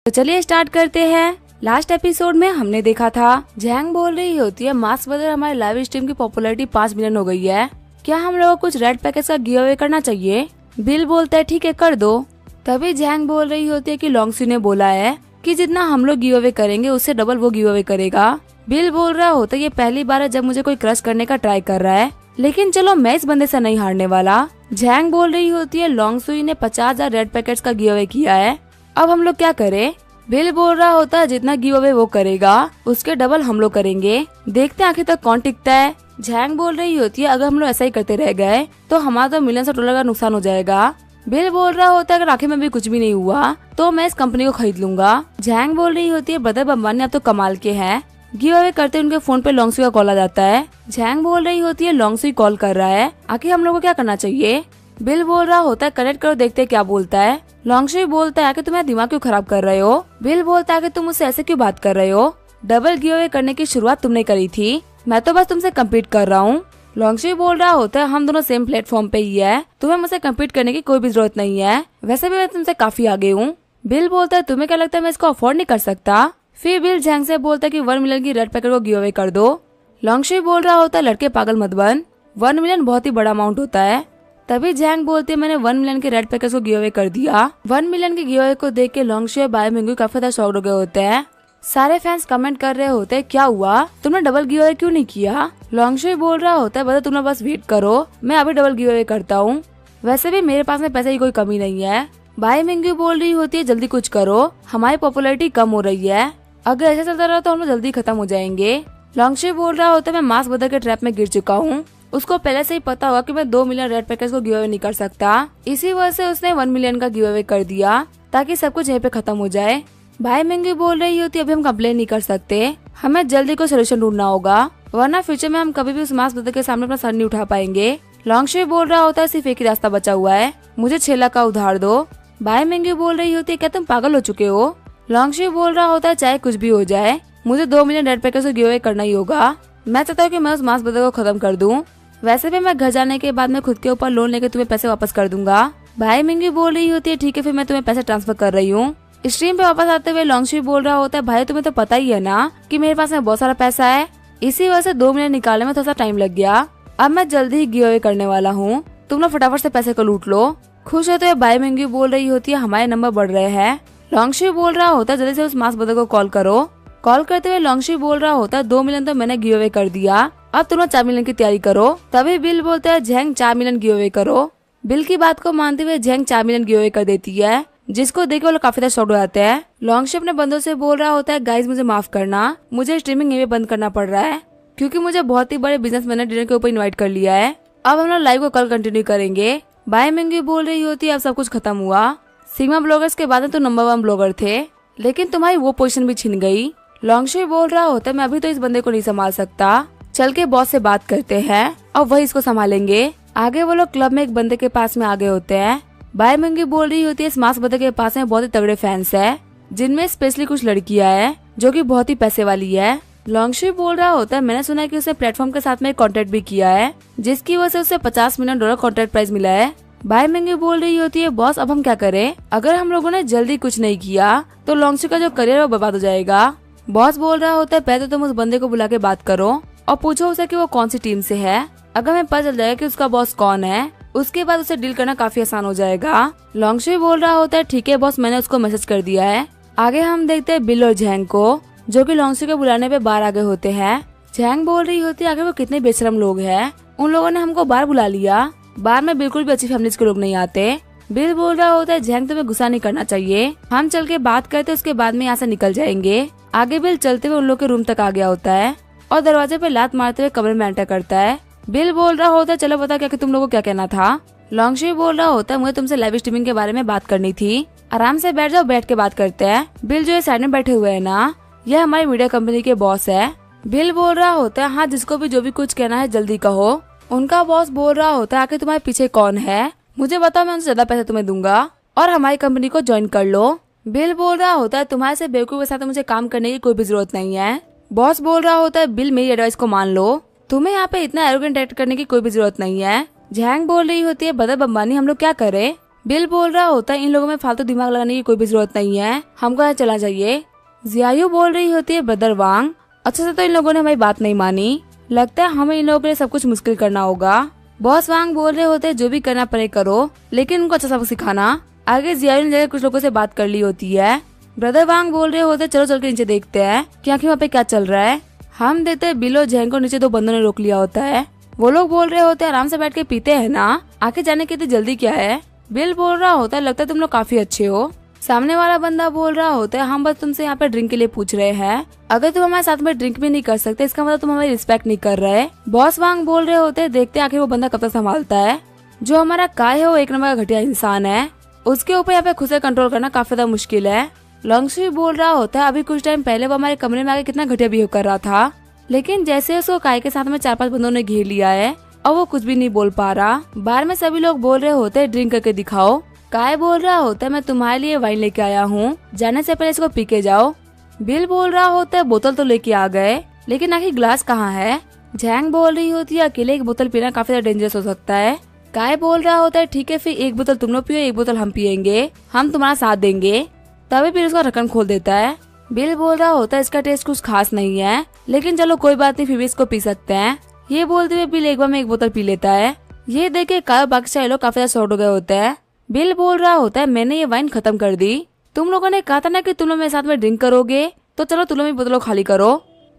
तो चलिए स्टार्ट करते हैं। लास्ट एपिसोड में हमने देखा था जैंग बोल रही होती है मास्क ब्रदर हमारे लाइव स्ट्रीम की पॉपुलैरिटी 5 मिलियन हो गई है, क्या हम लोगों को कुछ रेड पैकेज का गिव अवे करना चाहिए। बिल बोलता है ठीक है कर दो। तभी जैंग बोल रही होती है कि लॉन्गसू ने बोला है कि जितना हम लोग गिव अवे करेंगे उससे डबल वो गिव अवे करेगा। बिल बोल रहा होता है ये पहली बार है जब मुझे कोई क्रश करने का ट्राई कर रहा है, लेकिन चलो मैं इस बंदे से नहीं हारने वाला। जैंग बोल रही होती है लॉन्गसू ने 50,000 रेड पैकेट्स का गिव अवे किया है, अब हम लोग क्या करें। बिल बोल रहा होता है जितना गिव अवे वो करेगा उसके डबल हम लोग करेंगे, देखते हैं आखिर तक कौन टिकता है। जैंग बोल रही होती है अगर हम लोग ऐसा ही करते रह गए तो हमारा तो मिलियन $1 का नुकसान हो जाएगा। बिल बोल रहा होता है अगर आखिर में भी कुछ भी नहीं हुआ तो मैं इस कंपनी को खरीद लूंगा। जैंग बोल रही होती है ब्रदर अंबानी अब तो कमाल के हैं। गिव अवे करते उनके फोन पे लॉन्गसू का कॉल आ जाता है। जैंग बोल रही होती है लॉन्गसू कॉल कर रहा है, आखिर हम लोग को क्या करना चाहिए। बिल बोल रहा होता है कनेक्ट करो देखते हैं क्या बोलता है। लॉन्गसू बोलता है कि तुम्हारा दिमाग क्यों खराब कर रहे हो। बिल बोलता है कि तुम मुझसे ऐसे क्यों बात कर रहे हो, डबल गिव अवे करने की शुरुआत तुमने करी थी, मैं तो बस तुमसे कम्पीट कर रहा हूँ। लॉन्गसू बोल रहा होता है हम दोनों सेम प्लेटफॉर्म पे ही है, तुम्हें मुझसे कम्पीट करने की कोई भी जरूरत नहीं है, वैसे भी मैं तुमसे काफी आगे हूँ। बिल बोलता है तुम्हें क्या लगता है मैं इसको अफोर्ड नहीं कर सकता। फिर बिल जैंग से बोलता है कि 1 मिलियन की रेड पैकेट को गिव अवे कर दो। लॉन्गसू बोल रहा होता है लड़के पागल मत बन, 1 मिलियन बहुत ही बड़ा अमाउंट होता है। तभी जैंग बोलते हैं मैंने 1 मिलियन के रेड पैकेट को गिव अवे कर दिया। 1 मिलियन के गिव अवे को देख के लॉन्गसू और बायोमिंगू काफी ज्यादा शॉक्ड हो गए होते हैं। सारे फैंस कमेंट कर रहे होते हैं क्या हुआ तुमने डबल गिव अवे क्यों नहीं किया। लॉन्गसू बोल रहा होता है बता तुम बस वेट करो मैं अभी डबल गिव अवे करता हूँ, वैसे भी मेरे पास में पैसे की कोई कमी नहीं है। बायोमिंगू बोल रही होती है जल्दी कुछ करो हमारी पॉपुलैरिटी कम हो रही है, अगर ऐसा चलता रहा तो हम लोग जल्दी खत्म हो जाएंगे। लॉन्गसू बोल रहा होता है मैं मास्क ब्रदर के ट्रैप में गिर चुका हूँ, उसको पहले से ही पता होगा कि मैं 2 मिलियन रेड पैकेज को गिव अवे नहीं कर सकता, इसी वजह से उसने 1 मिलियन का गिव अवे कर दिया ताकि सब कुछ यहीं पे खत्म हो जाए। बायोमिंगू बोल रही होती अभी हम कंप्लेन नहीं कर सकते, हमें जल्दी कोई सोल्यूशन ढूंढना होगा वरना फ्यूचर में हम कभी भी उस मास्क ब्रदर के सामने अपना सर नहीं उठा पाएंगे। लॉन्गसू बोल रहा होता है सिर्फ एक ही रास्ता बचा हुआ है, मुझे 6 लाख का उधार दो। बायोमिंगू बोल रही होती है क्या तुम पागल हो चुके हो। लॉन्गसू बोल रहा होता है चाहे कुछ भी हो जाए मुझे 2 मिलियन रेड पैकेज को गिव अवे करना ही होगा, मैं चाहता हूँ कि मैं उस मास्क ब्रदर को खत्म कर दूं, वैसे भी मैं घर जाने के बाद मैं खुद के ऊपर लोन लेके तुम्हें पैसे वापस कर दूंगा। बायोमिंगू बोल रही होती है ठीक है फिर मैं तुम्हें पैसे ट्रांसफर कर रही हूँ। स्ट्रीम पे वापस आते हुए लॉन्गसू बोल रहा होता है भाई तुम्हें तो पता ही है ना कि मेरे पास में बहुत सारा पैसा है, इसी वजह से 2 मिलियन निकालने में थोड़ा सा टाइम लग गया, अब मैं जल्दी ही गिव अवे करने वाला हूँ, तुम लोग फटाफट से पैसे को लूट लो। खुश होते हुए बायोमिंगू बोल रही होती है हमारे नंबर बढ़ रहे हैं। लॉन्गसू बोल रहा होता है जल्दी से उस मास्क ब्रदर को कॉल करो। कॉल करते हुए लॉन्गसू बोल रहा होता है 2 मिलियन तो मैंने गिव अवे कर दिया, अब तुम लोग 4 मिलियन की तैयारी करो। तभी बिल बोलता है जैंग 4 मिलियन गिव अवे करो। बिल की बात को मानते हुए जैंग 4 मिलियन गिव अवे कर देती है, जिसको देख के वो लोग काफी ज्यादा शॉक्ड हो जाते हैं। लॉन्गसू अपने बंदों से बोल रहा होता है गाइस मुझे माफ करना, मुझे स्ट्रीमिंग यहीं पे बंद करना पड़ रहा है क्योंकि मुझे बहुत ही बड़े बिजनेसमैन ने डिनर के ऊपर इन्वाइट कर लिया है, अब हम लोग लाइव को कल कंटिन्यू करेंगे। बायोमिंगू बोल रही होती है अब सब कुछ खत्म हुआ, सिग्मा ब्लॉगर्स के बाद में तो नंबर 1 ब्लॉगर थे लेकिन तुम्हारी वो पोजीशन भी छिन गई। लॉन्गसू बोल रहा होता है मैं अभी तो इस बंदे को नहीं संभाल सकता, चल के बॉस से बात करते हैं और वही इसको संभालेंगे। आगे वो लोग क्लब में एक बंदे के पास में आगे होते हैं। बायोमिंगू बोल रही होती है इस मास्क ब्रदर के पास में बहुत ही तगड़े फैंस है, जिनमें स्पेशली कुछ लड़कियां हैं जो कि बहुत ही पैसे वाली है। लॉन्गसू बोल रहा होता है मैंने सुना है कि उसने प्लेटफॉर्म के साथ में कॉन्ट्रैक्ट भी किया है जिसकी वजह से उसे $50 मिलियन कॉन्ट्रैक्ट प्राइस मिला है। बायोमिंगू बोल रही होती है बॉस अब हम क्या करें, अगर हम लोगों ने जल्दी कुछ नहीं किया तो लॉन्गसू का जो करियर वो बर्बाद हो जाएगा। बॉस बोल रहा होता है पहले तुम उस बंदे को बुला के बात करो और पूछो उसे कि वो कौन सी टीम से है, अगर हमें पता चल जाएगा कि उसका बॉस कौन है उसके बाद उसे डील करना काफी आसान हो जाएगा। लॉन्गसू बोल रहा होता है ठीक है बॉस मैंने उसको मैसेज कर दिया है। आगे हम देखते हैं बिल और जैंग को जो कि लॉन्गसू के बुलाने पे बाहर आगे होते हैं। जैंग बोल रही होती है आगे वो कितने बेशरम लोग हैं, उन लोगों ने हमको बाहर बुला लिया, बाहर में बिल्कुल भी अच्छी फैमिलीज के लोग नहीं आते। बिल बोल रहा होता है जैंग तुम्हें गुस्सा नहीं करना चाहिए, हम चल के बात करते उसके बाद में यहाँ से निकल जाएंगे। आगे बिल चलते हुए उन लोग के रूम तक आ गया होता है और दरवाजे पे लात मारते हुए कमरे में एंटर करता है। बिल बोल रहा होता है चलो बता क्या कि तुम लोगों को क्या कहना था। लॉन्गसू बोल रहा होता है मुझे तुमसे लाइव स्ट्रीमिंग के बारे में बात करनी थी, आराम से बैठ जाओ, बैठ के बात करते हैं। बिल जो साइड में बैठे हुए है ना यह हमारी मीडिया कंपनी के बॉस है। बिल बोल रहा होता है हाँ जिसको भी जो भी कुछ कहना है जल्दी कहो। उनका बॉस बोल रहा होता है आखिर तुम्हारे पीछे कौन है, मुझे बताओ मैं उनसे ज्यादा पैसे तुम्हें दूंगा और हमारी कंपनी को ज्वाइन कर लो। बिल बोल रहा होता है तुम्हारे से बेवकूफ के साथ मुझे काम करने की कोई भी जरूरत नहीं है। बॉस बोल रहा होता है बिल मेरी एडवाइस को मान लो, तुम्हें यहाँ पे इतना एरोगेंट एक्ट करने की कोई भी जरूरत नहीं है। जैंग बोल रही होती है ब्रदर अंबानी हम लोग क्या करें। बिल बोल रहा होता है इन लोगों में फालतू दिमाग लगाने की कोई भी जरूरत नहीं है, हमको यहाँ चला चाहिए। जियायू बोल रही होती है ब्रदर वांग, अच्छा से तो इन लोगों ने हमारी बात नहीं मानी, लगता है हमें इन लोगों के लिए सब कुछ मुश्किल करना होगा। बॉस वांग बोल रहे होते हैं जो भी करना पड़े करो, लेकिन उनको अच्छा सबक सिखाना। आगे जियायू ने जगह कुछ लोगों से बात कर ली होती है। ब्रदर वांग बोल रहे होते चलो चल के नीचे देखते हैं कि आखिर वहाँ पे क्या चल रहा है। हम देते हैं बिल और जैंग को नीचे, दो बंदों ने रोक लिया होता है। वो लोग बोल रहे होते हैं आराम से बैठ के पीते हैं ना, आके जाने की इतनी जल्दी क्या है। बिल बोल रहा होता है लगता है तुम लोग काफी अच्छे हो। सामने वाला बंदा बोल रहा होता है हम बस तुमसे यहाँ पे ड्रिंक के लिए पूछ रहे हैं, अगर तुम हमारे साथ में ड्रिंक भी नहीं कर सकते इसका मतलब तुम हमारी रिस्पेक्ट नहीं कर रहे। बॉस वांग बोल रहे होते हैं देखते आखिर वो बंदा कब तक संभालता है। जो हमारा काय है वो एक नंबर का घटिया इंसान है, उसके ऊपर यहाँ पे खुद से कंट्रोल करना काफी ज्यादा मुश्किल है। लॉन्गशी बोल रहा होता है अभी कुछ टाइम पहले वो हमारे कमरे में आके कितना घटिया बिहेव कर रहा था, लेकिन जैसे उसको काय के साथ में 4-5 बंदों ने घेर लिया है और वो कुछ भी नहीं बोल पा रहा। बार में सभी लोग बोल रहे होते हैं ड्रिंक करके दिखाओ। काय बोल रहा होता है मैं तुम्हारे लिए वाइन लेके आया हूँ, जाने से पहले इसको पी के जाओ। बिल बोल रहा होता है बोतल तो लेके आ गए, लेकिन आखिर ग्लास कहाँ है। जैंग बोल रही होती है अकेले एक बोतल पीना काफी ज्यादा डेंजरस हो सकता है। काय बोल रहा होता है ठीक है फिर एक बोतल तुम लोग पियो, एक बोतल हम पियेंगे, हम तुम्हारा साथ देंगे। तभी फिर उसका ढक्कन खोल देता है। बिल बोल रहा होता है इसका टेस्ट कुछ खास नहीं है, लेकिन चलो कोई बात नहीं फिर भी इसको पी सकते हैं। ये बोलते हुए बिल एक बार में एक बोतल पी लेता है। ये देखे काय बाकी सारे लोग काफी ज्यादा शॉर्ट हो गए होते हैं। बिल बोल रहा होता है मैंने ये वाइन खत्म कर दी, तुम लोगों ने कहा था ना कि तुम लोग मेरे साथ में ड्रिंक करोगे, तो चलो तुम लोग बोतलों खाली करो।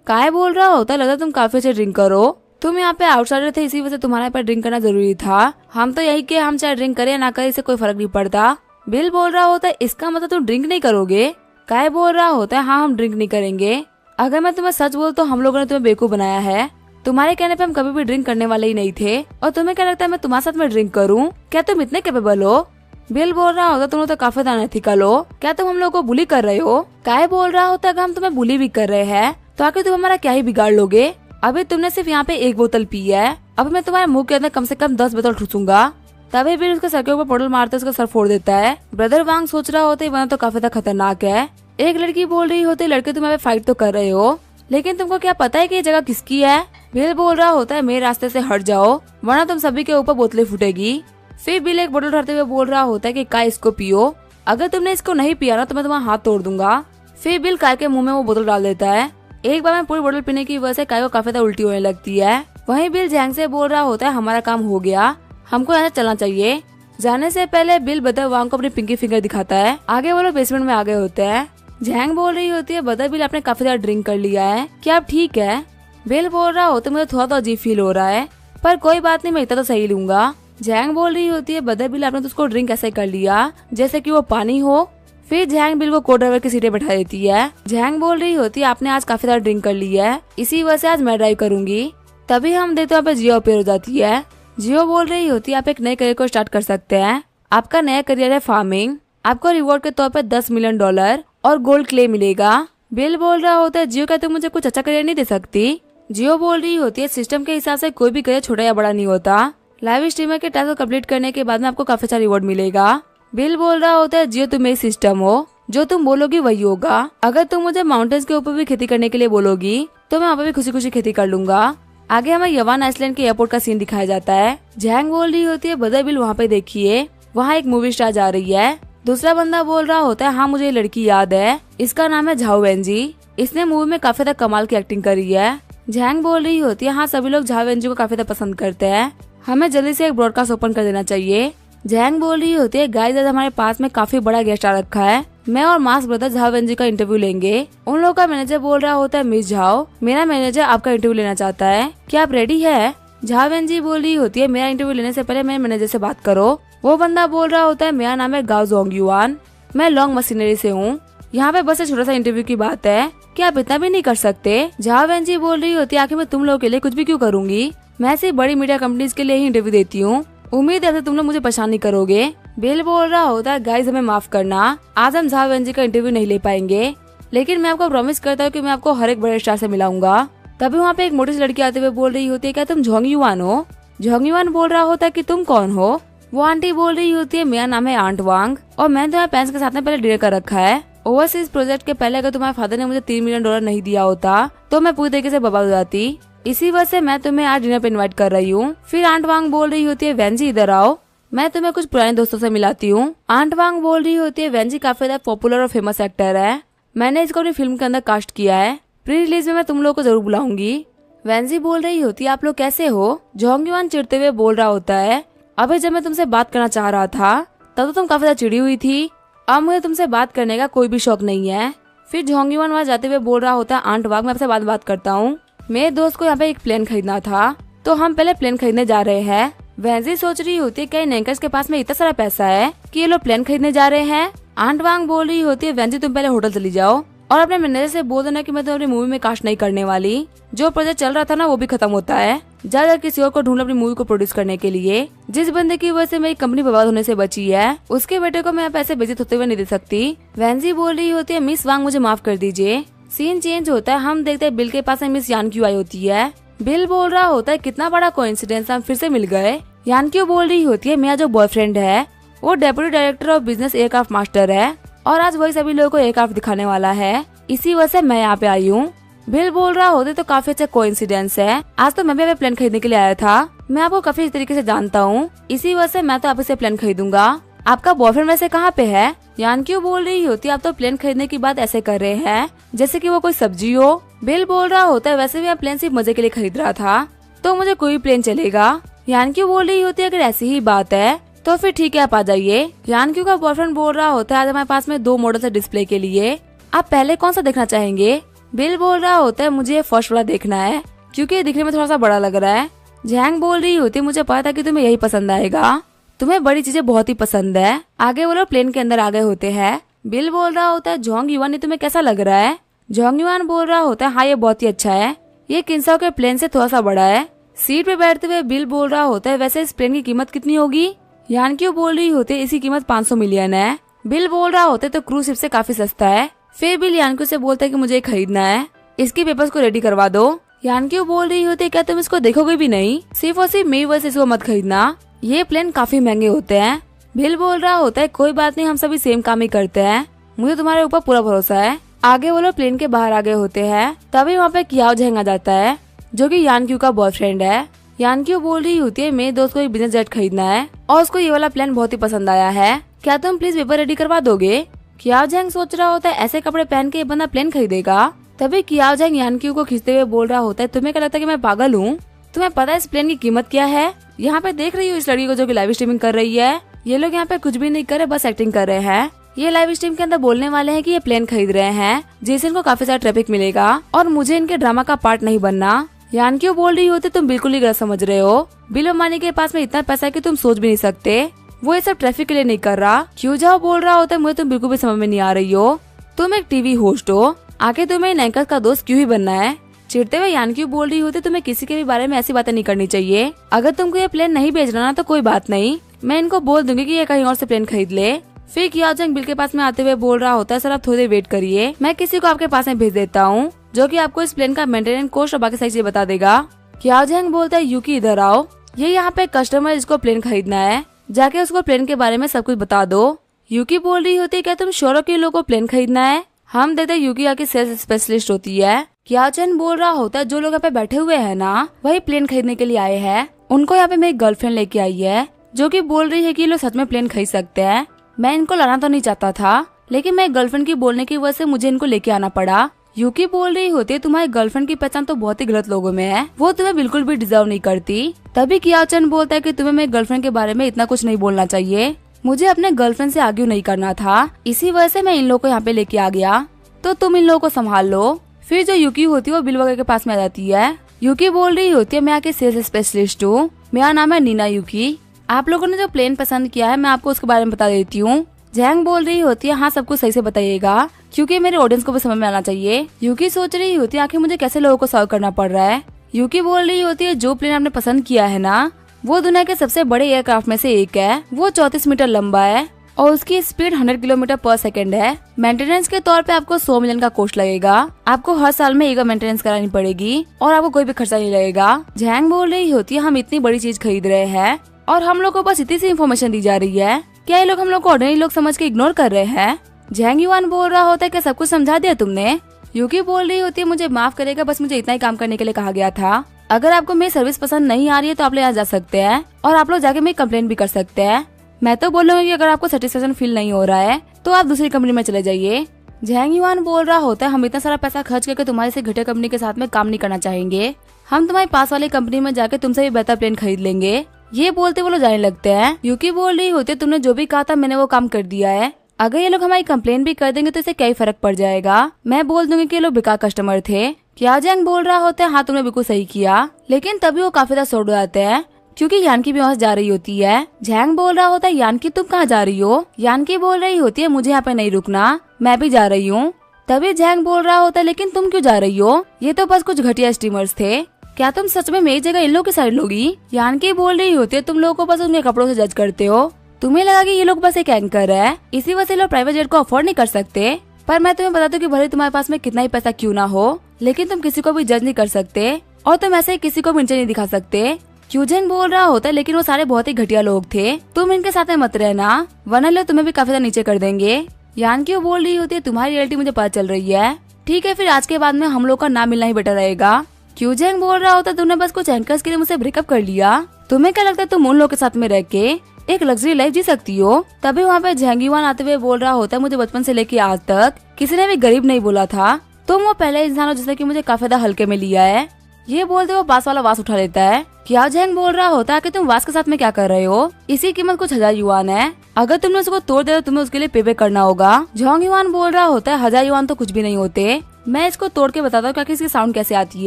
काय बोल रहा होता है लगता तुम काफी अच्छे ड्रिंक करो, तुम यहाँ पे आउटसाइडर थे इसी वजह से तुम्हारे पे ड्रिंक करना जरूरी था, हम तो यही कि हम चाहे ड्रिंक करें या ना करें इससे कोई फर्क नहीं पड़ता। बिल बोल रहा होता है इसका मतलब तुम ड्रिंक नहीं करोगे। काय बोल रहा होता है हाँ हम ड्रिंक नहीं करेंगे, अगर मैं तुम्हें सच बोल तो हम लोगों ने तुम्हें बेवकूफ बनाया है, तुम्हारे कहने पे हम कभी भी ड्रिंक करने वाले ही नहीं थे, और तुम्हें क्या लगता है मैं तुम्हारे साथ में ड्रिंक करूँ, क्या तुम इतने कैपेबल हो। बिल बोल रहा होता तुम लोग तो काफी अनएथिकल हो, क्या तुम हम लोग को बुली कर रहे हो। काय बोल रहा होता अगर हम तुम्हें बुली भी कर रहे हैं तो आखिर तुम हमारा क्या ही बिगाड़ लोगे, अभी तुमने सिर्फ यहाँ पे एक बोतल पी है, अभी मैं तुम्हारे मुंह के अंदर कम से कम 10 बोतल ठूसूंगा। तभी बिल उसके सर के ऊपर पटल मारते उसका सर फोड़ देता है। ब्रदर वांग सोच रहा होता है वरना तो काफी खतरनाक है। एक लड़की बोल रही होती लड़के तुम यहाँ पे फाइट तो कर रहे हो, लेकिन तुमको क्या पता है कि ये जगह किसकी है। बिल बोल रहा होता है मेरे रास्ते से हट जाओ वरना तुम सभी के ऊपर बोतलें फूटेगी। फिर बिल एक बोतल उठाते हुए बोल रहा होता है कि काय इसको पियो, अगर तुमने इसको नहीं पिया ना तो मैं तुम्हारा हाथ तोड़ दूंगा। फिर बिल काय के मुंह में वो बोतल डाल देता है। एक बार में पूरी बोतल पीने की वजह से काय को काफी उल्टी होने लगती है। वहीं बिल जैंग से बोल रहा होता है हमारा काम हो गया, हमको यहाँ चलना चाहिए। जाने से पहले बिल बदर वांग को अपनी पिंकी फिंगर दिखाता है। आगे वो लोग बेसमेंट में आ गए होते हैं। जैंग बोल रही होती है बदर बिल आपने काफी ज्यादा ड्रिंक कर लिया है, क्या आप ठीक है। बिल बोल रहा होता है मुझे थोड़ा तो अजीब फील हो रहा है, पर कोई बात नहीं मैं इतना तो सही लूंगा। जैंग बोल रही होती है बदर बिल आपने तो उसको ड्रिंक ऐसे कर लिया जैसे कि वो पानी हो। फिर जैंग बिल को को ड्राइवर की सीटें बैठा देती है। जैंग बोल रही होती है आपने आज काफी ज्यादा ड्रिंक कर ली है, इसी वजह से आज मैं ड्राइव करूंगी। तभी हम देखते हैं जियो अपेयर हो जाती है। जियो बोल रही होती है आप एक नए करियर को स्टार्ट कर सकते हैं, आपका नया करियर है फार्मिंग, आपको रिवॉर्ड के तौर पर $10 मिलियन और गोल्ड क्ले मिलेगा। बिल बोल रहा होता है जियो क्या तुम मुझे कुछ अच्छा करियर नहीं दे सकती। जियो बोल रही होती है सिस्टम के हिसाब से कोई भी करियर छोटा या बड़ा नहीं होता, लाइव स्ट्रीमर के टास्क को कंप्लीट करने के बाद में आपको काफी अच्छा रिवॉर्ड मिलेगा। बिल बोल रहा होता है जियो तुम मेरी सिस्टम हो, जो तुम बोलोगी वही होगा, अगर तुम मुझे माउंटेन्स के ऊपर भी खेती करने के लिए बोलोगी तो मैं वहाँ पे भी खुशी खुशी खेती कर लूंगा। आगे हमें यवान आइसलैंड के एयरपोर्ट का सीन दिखाया जाता है। जैंग बोल रही होती है बदर बिल वहाँ पे देखिए, वहाँ एक मूवी स्टार जा रही है। दूसरा बंदा बोल रहा होता है हाँ मुझे ये लड़की याद है, इसका नाम है झाओ वेंजी, इसने मूवी में काफी ज्यादा कमाल की एक्टिंग करी है। जैंग बोल रही होती है हाँ सभी लोग झाओ वेंजी को काफी ज्यादा पसंद करते हैं, हमें जल्दी से एक ब्रॉडकास्ट ओपन कर देना चाहिए। जैंग बोल रही होती है गाइस आज हमारे पास में काफी बड़ा गेस्ट आ रखा है, मैं और मास्क ब्रदर झाओ वेंजी का इंटरव्यू लेंगे। उन लोगों का मैनेजर बोल रहा होता है मिस झाओ मेरा मैनेजर आपका इंटरव्यू लेना चाहता है, क्या आप रेडी है। झाओ वेंजी बोल रही होती है मेरा इंटरव्यू लेने से पहले मेरे मैनेजर से बात करो। वो बंदा बोल रहा होता है मेरा नाम है गाओ जोंग युआन, मैं लॉन्ग मशीनरी से हूँ, यहाँ पे बस एक छोटा सा इंटरव्यू की बात है, क्या आप इतना भी नहीं कर सकते। झाओ वेंजी बोल रही होती है आखिर मैं तुम लोगों के लिए कुछ भी क्यों करूंगी, मैं सिर्फ बड़ी मीडिया कंपनीज के लिए ही इंटरव्यू देती हूँ, उम्मीद है तुम लोग मुझे परेशान नहीं करोगे। बिल बोल रहा होता है गाइस हमें माफ करना, आज हम झाओ वेंजी का इंटरव्यू नहीं ले पाएंगे, लेकिन मैं आपको प्रॉमिस करता हूँ कि मैं आपको हर एक बड़े स्टार से मिलाऊंगा। तभी वहाँ पे एक मोटी सी लड़की आते हुए बोल रही होती है क्या तुम जोंग युआन हो। जोंग युआन बोल रहा होता है कि तुम कौन हो। वो आंटी बोल रही होती है मेरा नाम है आंट वांग और मैंने तुम्हारे पेरेंट्स के साथ में पहले डिनर कर रखा है। ओवरसीज प्रोजेक्ट के पहले अगर तुम्हारे फादर ने मुझे $3 मिलियन नहीं दिया होता तो मैं पूरी तरीके से बर्बाद हो जाती, इसी वजह से मैं तुम्हें आज डिनर पे इनवाइट कर रही हूँ। फिर आंट वांग बोल रही होती है वेंजी इधर आओ। मैं तुम्हें कुछ पुराने दोस्तों से मिलाती हूँ। आंट वांग बोल रही होती है वेंजी काफी ज्यादा पॉपुलर और फेमस एक्टर है, मैंने इसको अपनी फिल्म के अंदर कास्ट किया है, प्री रिलीज में मैं तुम लोगों को जरूर बुलाऊंगी। वेंजी बोल रही होती है आप लोग कैसे हो। जोंग युआन चिढ़ते हुए बोल रहा होता है अबे जब मैं तुमसे बात करना चाह रहा था तब तो तुम काफी ज्यादा चिड़ी हुई थी, अब मुझे तुमसे बात करने का कोई भी शौक नहीं है। फिर जोंग युआन वहाँ जाते हुए बोल रहा होता है आंट वांग मैं आपसे बात करता हूँ, मेरे दोस्त को यहाँ पे एक प्लेन खरीदना था तो हम पहले प्लेन खरीदने जा रहे हैं। वेंजी सोच रही होती है कई नैंकर्स के पास में इतना सारा पैसा है कि ये लोग प्लेन खरीदने जा रहे हैं। आंट वांग बोल रही होती है वेंजी तुम पहले होटल चली जाओ और अपने मैनेजर से बोल देना कि मैं तुम्हारी मूवी में कास्ट नहीं करने वाली, जो प्रोजेक्ट चल रहा था ना वो भी खत्म होता है, जा किसी और को ढूंढ अपनी मूवी को प्रोड्यूस करने के लिए। जिस बंदे की वजह से मेरी कंपनी बर्बाद होने से बची है उसके बेटे को मैं पैसे बेइज्जत होते हुए नहीं दे सकती। वेंजी बोल रही होती है मिस वांग मुझे माफ कर दीजिए। सीन चेंज होता है, हम देखते हैं बिल के पास में मिस यान क्यू आई होती है। बिल बोल रहा होता है कितना बड़ा कोइंसिडेंस, हम फिर से मिल गए। यान क्यू बोल रही होती है मेरा जो बॉयफ्रेंड है वो deputy director of business aircraft master है और आज वही सभी लोगों को एयरक्राफ्ट दिखाने वाला है, इसी वजह से मैं यहाँ पे आई हूँ। बिल बोल रहा होते तो काफी अच्छा कोइंसिडेंस है, आज तो मैं भी प्लेन खरीदने के लिए आया था, मैं आपको काफी इस तरीके से जानता हूँ, इसी वजह से मैं तो आप से प्लेन खरीदूंगा। आपका बॉयफ्रेंड वैसे कहाँ पे है। यान क्यों बोल रही होती है आप तो प्लेन खरीदने की बात ऐसे कर रहे हैं जैसे कि वो कोई सब्जी हो। बिल बोल रहा होता है वैसे भी मैं प्लेन सिर्फ मजे के लिए खरीद रहा था तो मुझे कोई प्लेन चलेगा। यान क्यों बोल रही होती है अगर ऐसी ही बात है तो फिर ठीक है आप आ जाइए। यान क्यों का बॉयफ्रेंड बोल रहा होता है आज हमारे पास में 2 मॉडल है डिस्प्ले के लिए, आप पहले कौन सा देखना चाहेंगे। बिल बोल रहा होता है मुझे फर्स्ट वाला देखना है क्योंकि ये दिखने में थोड़ा सा बड़ा लग रहा है। जैंग बोल रही होती है मुझे पता था कि तुम्हें यही पसंद आएगा, तुम्हें बड़ी चीजें बहुत ही पसंद है। आगे वो लोग प्लेन के अंदर आ गए होते हैं। बिल बोल रहा होता है जोंग युआन ये तुम्हें कैसा लग रहा है। जोंग युआन बोल रहा होता है हाँ ये बहुत ही अच्छा है, ये किन्साओ के प्लेन से थोड़ा सा बड़ा है। सीट पे बैठते हुए बिल बोल रहा होता है वैसे इस प्लेन की कीमत कितनी होगी। यान क्यों बोल रही होती है इसकी कीमत 500 मिलियन है। बिल बोल रहा होता है तो क्रूज शिप से काफी सस्ता है। फिर बिल यान क्यों से बोलता है कि मुझे खरीदना है, इसके पेपर्स को रेडी करवा दो। यान क्यों बोल रही होती है क्या तुम इसको देखोगे भी नहीं, सिर्फ और सिर्फ मेरी वजह से इसको मत खरीदना, ये प्लेन काफी महंगे होते हैं। बिल बोल रहा होता है कोई बात नहीं हम सभी सेम काम ही करते हैं, मुझे तुम्हारे ऊपर पूरा भरोसा है। आगे वो लोग प्लेन के बाहर आ गए होते हैं, तभी वहाँ पे कियाओ झेंग आ जाता है जो कि यान क्यू का बॉयफ्रेंड है। यान क्यू बोल रही होती है मेरे दोस्त को एक बिजनेस जेट खरीदना है और उसको ये वाला प्लान बहुत ही पसंद आया है, क्या तुम प्लीज पेपर रेडी करवा दोगे। कियाओ झेंग सोच रहा होता है ऐसे कपड़े पहन के ये बंदा प्लेन खरीदेगा। तभी कियाओ झेंग यान क्यू को खींचते हुए बोल रहा होता है तुम्हें क्या लगता है कि मैं पागल हूँ, तुम्हें पता है इस प्लेन की कीमत क्या है। यहाँ पे देख रही हूँ इस लड़की को जो कि लाइव स्ट्रीमिंग कर रही है, ये लोग यहाँ पे कुछ भी नहीं कर रहे बस एक्टिंग कर रहे हैं। ये लाइव स्ट्रीम के अंदर बोलने वाले हैं कि ये प्लेन खरीद रहे हैं जिससे इनको काफी सारा ट्रैफिक मिलेगा और मुझे इनके ड्रामा का पार्ट नहीं बनना। यान क्यों बोल रही होती तुम बिल्कुल ही गलत समझ रहे हो, बिल अम्बानी के पास में इतना पैसा है कि तुम सोच भी नहीं सकते, वो ये सब ट्रैफिक के लिए नहीं कर रहा। क्यों जाओ बोल रहा होता है मुझे तुम बिल्कुल भी समझ में नहीं आ रही हो, तुम एक टीवी होस्ट हो, आगे तुम्हें नैंकर का दोस्त क्यों ही बनना है। चिढ़ते हुए यान क्यों बोल रही होती तुम्हें किसी के भी बारे में ऐसी बातें नहीं करनी चाहिए, अगर तुमको ये प्लेन नहीं भेजना ना तो कोई बात नहीं, मैं इनको बोल दूंगी कि ये कहीं और से प्लेन खरीद ले। फिर कियाओ झेंग बिल के पास में आते हुए बोल रहा होता है सर आप थोड़ी देर वेट करिए, मैं किसी को आपके पास में भेज देता हूँ जो कि आपको इस प्लेन का मेंटेनेंस कॉस्ट और बाकी सारी चीजें बता देगा। कियाओ झेंग बोलता है यूकी इधर आओ, ये यहाँ पे कस्टमर जिसको प्लेन खरीदना है, जाके उसको प्लेन के बारे में सब कुछ बता दो। यूकी बोल रही होती है क्या तुम श्योर हो कि लोगों को प्लेन खरीदना है, हम देते यूकी यहाँ की सेल्स स्पेशलिस्ट होती है। कियाओ झेंग बोल रहा होता है जो लोग यहाँ पे बैठे हुए हैं ना वही प्लेन खरीदने के लिए आए हैं, उनको यहाँ पे मेरी गर्लफ्रेंड लेके आई है जो कि बोल रही है कि ये लोग सच में प्लेन खरीद सकते हैं। मैं इनको लाना तो नहीं चाहता था लेकिन मैं गर्लफ्रेंड की बोलने की वजह से मुझे इनको लेके आना पड़ा। यूकी बोल रही होती है तुम्हारी गर्लफ्रेंड की पहचान तो बहुत ही गलत लोगों में है, वो तुम्हें बिल्कुल भी डिजर्व नहीं करती। तभी कियाओ झेंग बोलता है कि तुम्हें मेरी गर्लफ्रेंड के बारे में इतना कुछ नहीं बोलना चाहिए, मुझे अपने गर्लफ्रेंड से आर्ग्यू नहीं करना था, इसी वजह से मैं इन लोगों को यहाँ पे लेके आ गया, तो तुम इन लोगों को संभाल लो। फिर जो यूकी होती है वो बिल वगैरह के पास में आ जाती है। यूकी बोल रही होती है मैं आके सेल्स स्पेशलिस्ट हूँ, मेरा नाम है नीना यूकी, आप लोगों ने जो प्लेन पसंद किया है मैं आपको उसके बारे में बता देती हूँ। झेंग बोल रही होती है हाँ सब कुछ सही से बताइएगा क्योंकि मेरे ऑडियंस को भी समझ में आना चाहिए। यूकी सोच रही होती है आखिर मुझे कैसे लोगों को सर्व करना पड़ रहा है। यूकी बोल रही होती है जो प्लेन आपने पसंद किया है ना वो दुनिया के सबसे बड़े एयरक्राफ्ट में से एक है, वो 34 मीटर लंबा है और उसकी स्पीड 100 किलोमीटर पर सेकंड है। मेंटेनेंस के तौर पे आपको 100 मिलियन का कॉस्ट लगेगा, आपको हर साल में एक मेंटेनेंस करानी पड़ेगी और आपको कोई भी खर्चा नहीं लगेगा। झेंग बोल रही होती है हम इतनी बड़ी चीज खरीद रहे हैं और हम लोग को बस इतनी सी इन्फॉर्मेशन दी जा रही है, क्या ये लोग हम लोग को ऑर्डिनरी लोग समझ के इग्नोर कर रहे हैं। झेंग युआन बोल रहा होता है कि सब कुछ समझा दिया तुमने। यूकी बोल रही होती है मुझे माफ करेगा बस मुझे इतना ही काम करने के लिए कहा गया था। अगर आपको मेरी सर्विस पसंद नहीं आ रही है तो आप लोग यहाँ जा सकते हैं और आप लोग जाके मेरी कंप्लेंट भी कर सकते हैं। मैं तो बोल रहा हूँ कि अगर आपको सेटिस्फेक्शन फील नहीं हो रहा है तो आप दूसरी कंपनी में चले जाइए। जैंग युआन बोल रहा होता है, हम इतना सारा पैसा खर्च करके तुम्हारी से घटिया कंपनी के साथ में काम नहीं करना चाहेंगे। हम तुम्हारी पास वाली कंपनी में जाके तुमसे भी बेहतर प्लेन खरीद लेंगे। ये बोलते वो लोग जाने लगते हैं। यूकी बोल रही होती है, तुमने जो भी कहा था मैंने वो काम कर दिया है। अगर ये लोग हमारी कंप्लेन भी कर देंगे तो इससे क्या ही फर्क पड़ जाएगा। मैं बोल दूंगी कि ये लोग बेकार कस्टमर थे। क्या जैंग बोल रहा होता है, हाँ तुमने बिल्कुल सही किया। लेकिन तभी वो काफी ज्यादा सौड़ जाते हैं क्योंकि यानकी भी वहाँ जा रही होती है। जैंग बोल रहा होता है, यानकी तुम कहाँ जा रही हो? यानकी बोल रही होती है, मुझे यहाँ पे नहीं रुकना, मैं भी जा रही हूँ। तभी जैंग बोल रहा होता है, लेकिन तुम क्यों जा रही हो? ये तो बस कुछ घटिया स्टीमर्स थे। क्या तुम सच में मेरी जगह इन लोगों की साइड लोगी? यानकी बोल रही होती है, तुम लोगों को बस उनके कपड़ों से जज करते हो। तुम्हें लगा कि ये लोग बस एक एंकर है, इसी वजह से लोग प्राइवेट जेट को अफोर्ड नहीं कर सकते। पर मैं तुम्हें बता दूं कि भले तुम्हारे पास में कितना ही पैसा क्यों ना हो, लेकिन तुम किसी को भी जज नहीं कर सकते और तुम ऐसे किसी को भी नीचे नहीं दिखा सकते। क्यूजेंग बोल रहा होता है, लेकिन वो सारे बहुत ही घटिया लोग थे, तुम इनके साथ में मत रहना वरना लोग तुम्हें भी काफी ज्यादा नीचे कर देंगे। यानकी बोल रही होती है, तुम्हारी रियलिटी मुझे पता चल रही है। ठीक है, फिर आज के बाद में हम लोग का ना मिलना ही बेटर रहेगा। क्यूजेंग बोल रहा होता है, तुमने बस कुछ एंकर्स के लिए मुझसे ब्रेकअप कर लिया। तुम्हें क्या लगता है तुम उन लोग के साथ में रह के एक लग्जरी लाइफ जी सकती हो? तभी वहाँ पे जैंग युआन आते हुए बोल रहा होता है, मुझे बचपन से लेके आज तक किसी ने भी गरीब नहीं बोला था। तुम वो पहले इंसान हो जिसने कि मुझे काफी ज्यादा हल्के में लिया है। ये बोलते वो बास वाला वास उठा लेता है। क्या जैंग बोल रहा होता है कि तुम वास के साथ में क्या कर रहे हो? इसकी कीमत कुछ 1000 युआन है। अगर तुमने उसको तोड़ दिया तो तुम्हें उसके लिए पे करना होगा। जॉन्ग युआन बोल रहा होता है, 1000 युआन तो कुछ भी नहीं होते, मैं इसको तोड़ के बताता हूँ कि इसकी साउंड कैसे आती